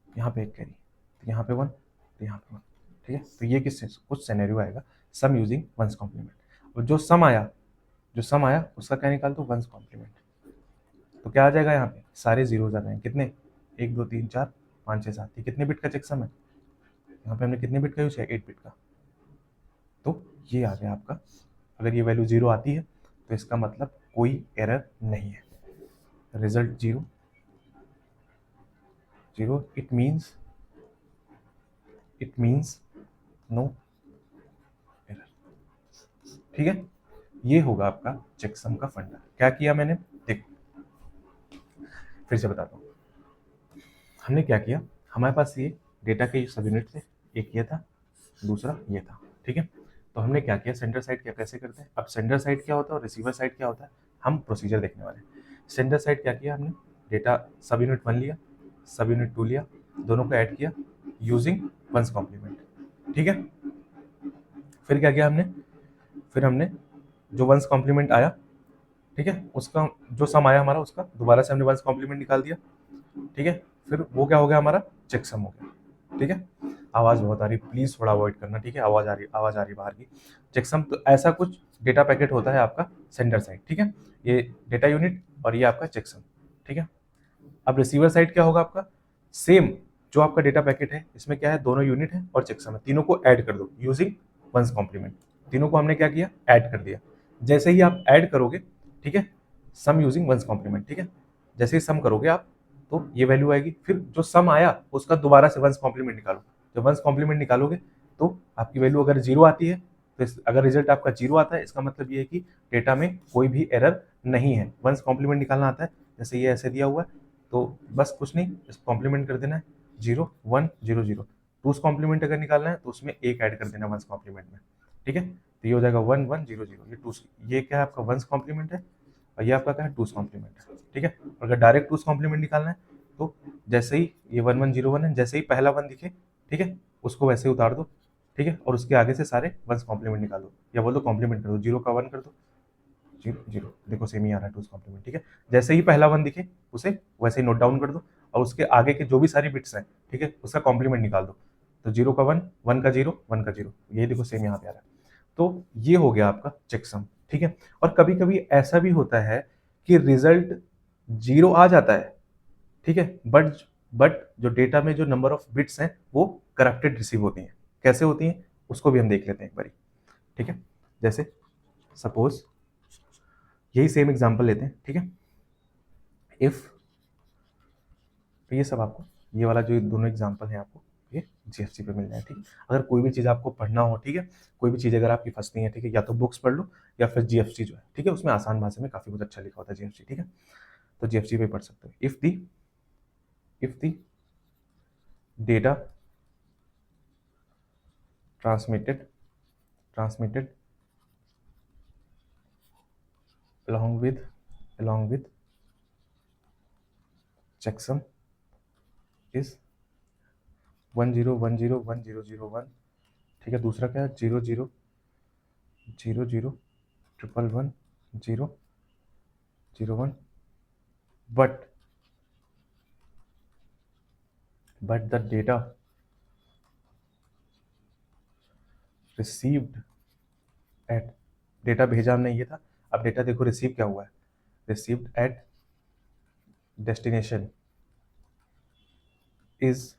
यहाँ पे एक कैरी, तो यहाँ पे 1, तो यहाँ पे 1, ठीक है। तो ये कुछ सिनेरियो आएगा सम यूजिंग वंस कॉम्प्लीमेंट। और जो सम आया उसका क्या निकाल दो, वंस कॉम्प्लीमेंट, तो क्या आ जाएगा यहाँ पे सारे जीरोज आ जाएंगे, कितने 1 2 3 4 5 6 7, ये कितने बिट का चेकसम है? यहाँ पे हमने कितने बिट का यूज किया? 8 बिट का। तो ये आ गया आपका। अगर ये वैल्यू 0 आती है तो इसका मतलब कोई एरर नहीं है। Result 0 0, it means no error. ठीक है, ये होगा आपका चेकसम का फंडा। क्या किया मैंने, देख फिर से बताता हूँ। हमने क्या किया, हमारे पास ये डेटा के सब यूनिट थे, एक ये था, दूसरा ये था। ठीक है, तो हमने क्या किया, सेंडर साइड क्या कैसे करते हैं। अब सेंडर साइड क्या होता है और रिसीवर साइड क्या होता है, हम प्रोसीजर देखने वाले हैं। सेंडर साइड क्या किया हमने, डेटा सब यूनिट 1 लिया, सब यूनिट 2 लिया, दोनों को ऐड किया यूजिंग वंस कॉम्प्लीमेंट। ठीक है, फिर क्या किया हमने, फिर हमने जो वंस कॉम्प्लीमेंट आया, ठीक है, उसका जो सम आया हमारा, उसका दोबारा से हमने वंस कॉम्प्लीमेंट निकाल दिया। ठीक है, फिर वो क्या हो गया हमारा, चेकसम हो गया। ठीक है, आवाज़ बहुत आ रही, प्लीज़ थोड़ा अवॉइड करना। ठीक है, आवाज़ आ रही बाहर की। चेकसम तो ऐसा कुछ डेटा पैकेट होता है आपका सेंडर साइड। ठीक है, ये डेटा यूनिट और ये आपका चेकसम। ठीक है, अब रिसीवर साइड क्या होगा आपका, सेम जो आपका डेटा पैकेट है, इसमें क्या है, दोनों यूनिट है और चेकसम है, तीनों को ऐड कर दो यूजिंग वंस कॉम्प्लीमेंट। तीनों को हमने क्या किया, ऐड कर दिया। जैसे ही आप ऐड करोगे, ठीक है, सम यूजिंग वंस कॉम्प्लीमेंट। ठीक है, जैसे ही सम करोगे आप तो ये वैल्यू आएगी। फिर जो सम आया उसका दोबारा से वंस कॉम्प्लीमेंट निकालो। जब वंस कॉम्प्लीमेंट निकालोगे तो आपकी वैल्यू अगर 0 आती है, तो अगर रिजल्ट आपका 0 आता है, इसका मतलब ये है कि डेटा में कोई भी एरर नहीं है। वंस कॉम्प्लीमेंट निकालना आता है, जैसे ये ऐसे दिया हुआ है, तो बस कुछ नहीं, इस कॉम्प्लीमेंट कर देना है, 0 1 0 0। टूस कॉम्प्लीमेंट अगर निकालना है तो उसमें एक ऐड कर देना वंस कॉम्प्लीमेंट में। ठीक है, तो ये हो जाएगा 1 1 0 0। ये टूस, ये क्या है आपका वंस कॉम्प्लीमेंट है, और ये आपका क्या है, टूस कॉम्प्लीमेंट है। ठीक है, अगर डायरेक्ट टूस कॉम्प्लीमेंट निकालना है तो जैसे ही ये 1 1 0 1 है, जैसे ही पहला 1 दिखे, ठीक है, उसको वैसे ही उतार दो। ठीक है, और उसके आगे से सारे वंस कॉम्प्लीमेंट निकाल दो, या बोल दो कॉम्प्लीमेंट कर दो, 0 का 1 कर दो, 0 0। देखो सेम ही आ रहा है टूस कॉम्प्लीमेंट। ठीक है, जैसे ही पहला 1 दिखे उसे वैसे ही नोट डाउन कर दो, और उसके आगे के जो भी सारी बिट्स हैं, ठीक है, उसका कॉम्प्लीमेंट निकाल दो। तो 0 का 1, 1 का 0, 1 का 0, ये देखो सेम यहाँ पे आ रहा है। तो ये हो गया आपका चेकसम। ठीक है, और कभी कभी ऐसा भी होता है कि रिजल्ट 0 आ जाता है, ठीक है, बट जो डेटा में जो नंबर ऑफ बिट्स हैं वो करप्टेड रिसीव होती हैं। कैसे होती हैं उसको भी हम देख लेते हैं एक बारी। ठीक है, जैसे सपोज यही सेम एग्जांपल लेते हैं। ठीक है, इफ, तो ये सब आपको, ये वाला जो दोनों एग्जांपल है आपको ये जीएफसी पे मिल जाए। ठीक है, अगर कोई भी चीज़ आपको पढ़ना हो, ठीक है, कोई भी चीज़ अगर आपकी फंसनी है, ठीक है, या तो बुक्स पढ़ लो या फिर जीएफसी जो है, ठीक है, उसमें आसान भाषा में काफ़ी कुछ अच्छा लिखा होता है जीएफसी। ठीक है, तो जीएफसी पे पढ़ सकते हो। If the data transmitted along with checksum is 10101001। ठीक है, दूसरा क्या है, 0000111001, but the data received at, data भेजा हमने ये था, अब डेटा देखो रिसीव क्या हुआ है, रिसीव्ड एट डेस्टिनेशन इज,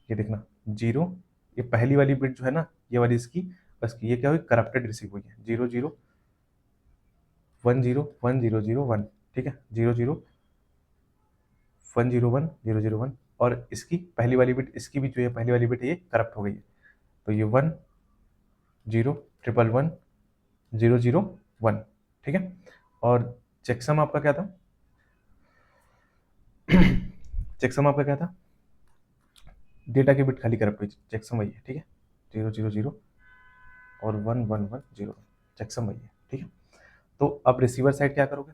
ये देखना 0, ये पहली वाली बिट जो है ना, ये वाली इसकी, बस ये क्या हुई, करप्टेड रिसीव हुई है, 00101001। ठीक है, 00101001, और इसकी पहली वाली बिट, इसकी भी जो है पहली वाली बिट है ये करप्ट हो गई है, तो ये 10111001। ठीक है, और चेकसम आपका क्या था, चेकसम आपका क्या था, डेटा की बिट खाली करप्ट हुई, चेकसम वही है। ठीक है, 000 और 1110, चेकसम वही है। ठीक है, तो अब रिसीवर साइड क्या करोगे,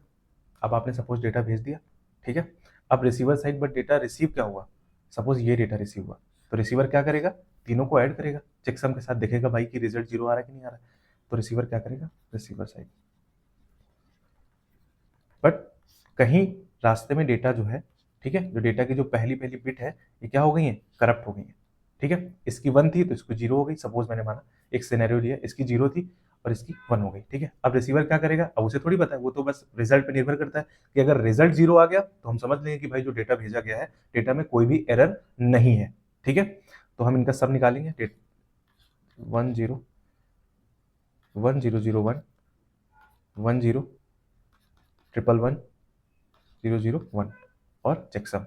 अब आपने सपोज डेटा भेज दिया, ठीक है, अब receiver side but data receive क्या हुआ, सपोज ये डेटा रिसीव हुआ, तो रिसीवर क्या करेगा, तीनों को ऐड करेगा, चेकसम के साथ देखेगा भाई कि रिजल्ट 0 आ रहा है कि नहीं आ रहा है, तो रिसीवर क्या करेगा, रिसीवर साइड, बट कहीं रास्ते में डेटा जो है, ठीक है, जो डेटा की जो पहली पहली बिट है ये क्या हो गई है, करप्ट हो गई है। ठीक है, इसकी 1 थी तो इसको 0 हो गई, सपोज मैंने माना, एक सिनेरियो लिया, इसकी 0 थी और इसकी 1 हो गई, ठीक है। अब रिसीवर क्या करेगा, अब उसे थोड़ी पता है, वो तो बस रिजल्ट पे निर्भर करता है कि अगर रिजल्ट 0 आ गया तो हम समझ लेंगे कि भाई जो डेटा भेजा गया है, डेटा में कोई भी एरर नहीं है, ठीक है। तो हम इनका सब निकालेंगे, 1 0 1 0 0 1 1 0 1 1 0 0 1 और चेकसम,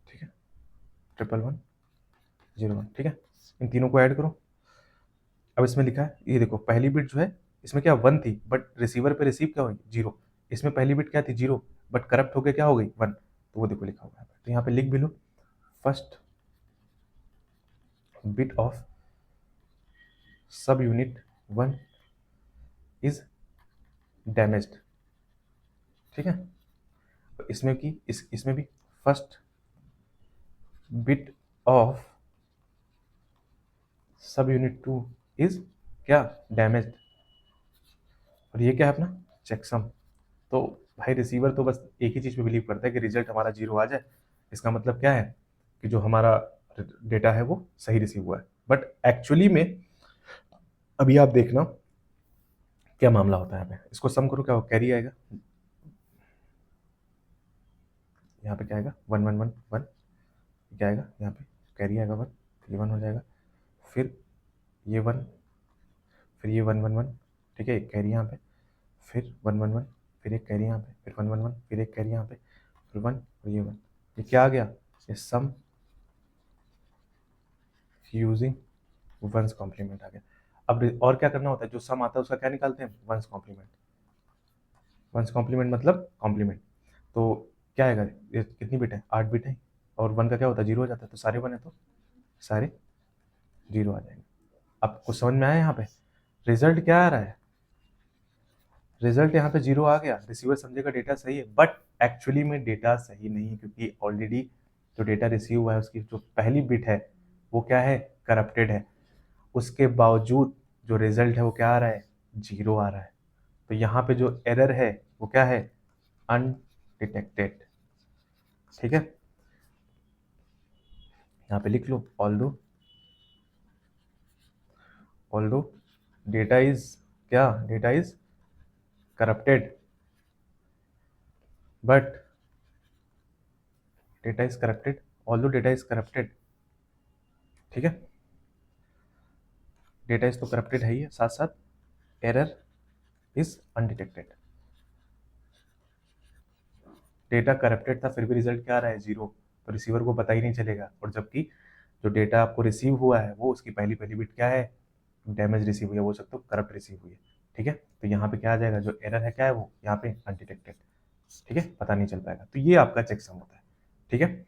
ठीक है, 1 1 0 1, ठीक है। इन तीनों को ऐड करो। अब इसमें लिखा है, ये देखो पहली बिट जो है इसमें क्या 1 थी, बट रिसीवर पे रिसीव क्या हुई 0। इसमें पहली बिट क्या थी 0, बट करप्ट होकर क्या हो गई 1, तो वो देखो लिखा हुआ है। तो यहाँ पे लिख भी लो, first bit of sub unit 1 is damaged, ठीक है। तो इसमें की इसमें भी first bit of sub unit 2 is क्या डैमेज्ड, और ये क्या है अपना चेकसम। तो भाई रिसीवर तो बस एक ही चीज़ पे बिलीव करता है कि रिजल्ट हमारा 0 आ जाए, इसका मतलब क्या है कि जो हमारा डेटा है वो सही रिसीव हुआ है। बट एक्चुअली में अभी आप देखना क्या मामला होता है यहाँ पे। इसको सम करो, क्या कैरी आएगा, यहाँ पे क्या आएगा 1 1 1 1, क्या आएगा यहाँ पे कैरी आएगा 1, ये 1 हो जाएगा, फिर ये 1, फिर ये 1 1 1, ठीक है, एक कैरी यहाँ पे, फिर 1 1 1, फिर एक कैरी यहाँ पे, फिर 1 1 1, फिर एक कैरी यहाँ पे, फिर 1 और ये 1, ये क्या आ गया, ये सम यूजिंग वंस कॉम्प्लीमेंट आ गया। अब और क्या करना होता है, जो सम आता है उसका क्या निकालते हैं, वंस कॉम्प्लीमेंट। वंस कॉम्प्लीमेंट मतलब कॉम्प्लीमेंट, तो क्या आएगा, ये कितनी बिट है 8 बिट है, और 1 का क्या होता है 0 हो जाता है, तो सारे 1 है तो सारे 0 आ जाएंगे। आपको समझ में आया यहाँ पे रिजल्ट क्या आ रहा है, रिजल्ट यहाँ पे 0 आ गया, रिसीवर समझेगा डेटा सही है, बट एक्चुअली में डेटा सही नहीं है, क्योंकि ऑलरेडी जो डेटा रिसीव हुआ है उसकी जो पहली बिट है वो क्या है करप्टेड है। उसके बावजूद जो रिजल्ट है वो क्या आ रहा है 0 आ रहा है। तो यहाँ पे जो एरर है वो क्या है अनडिटेक्टेड, ठीक है। यहाँ पे लिख लो ऑल्दो डेटा इज क्या, data is corrupted but data is corrupted, although data is corrupted, ठीक है। डेटा इज तो करप्टेड है ही है, साथ साथ error is undetected. Data corrupted था फिर भी रिजल्ट क्या आ रहा है 0, तो रिसीवर को पता ही नहीं चलेगा, और जबकि जो डेटा आपको रिसीव हुआ है वो उसकी पहली पहली बिट क्या है डैमेज रिसीव हुई है, बोल सकते हो करप्ट रिसीव हुई है, ठीक है। तो यहाँ पे क्या आ जाएगा, जो एरर है क्या है वो यहाँ पे अनडिटेक्टेड, ठीक है, पता नहीं चल पाएगा। तो ये आपका चेकसम होता है, ठीक है।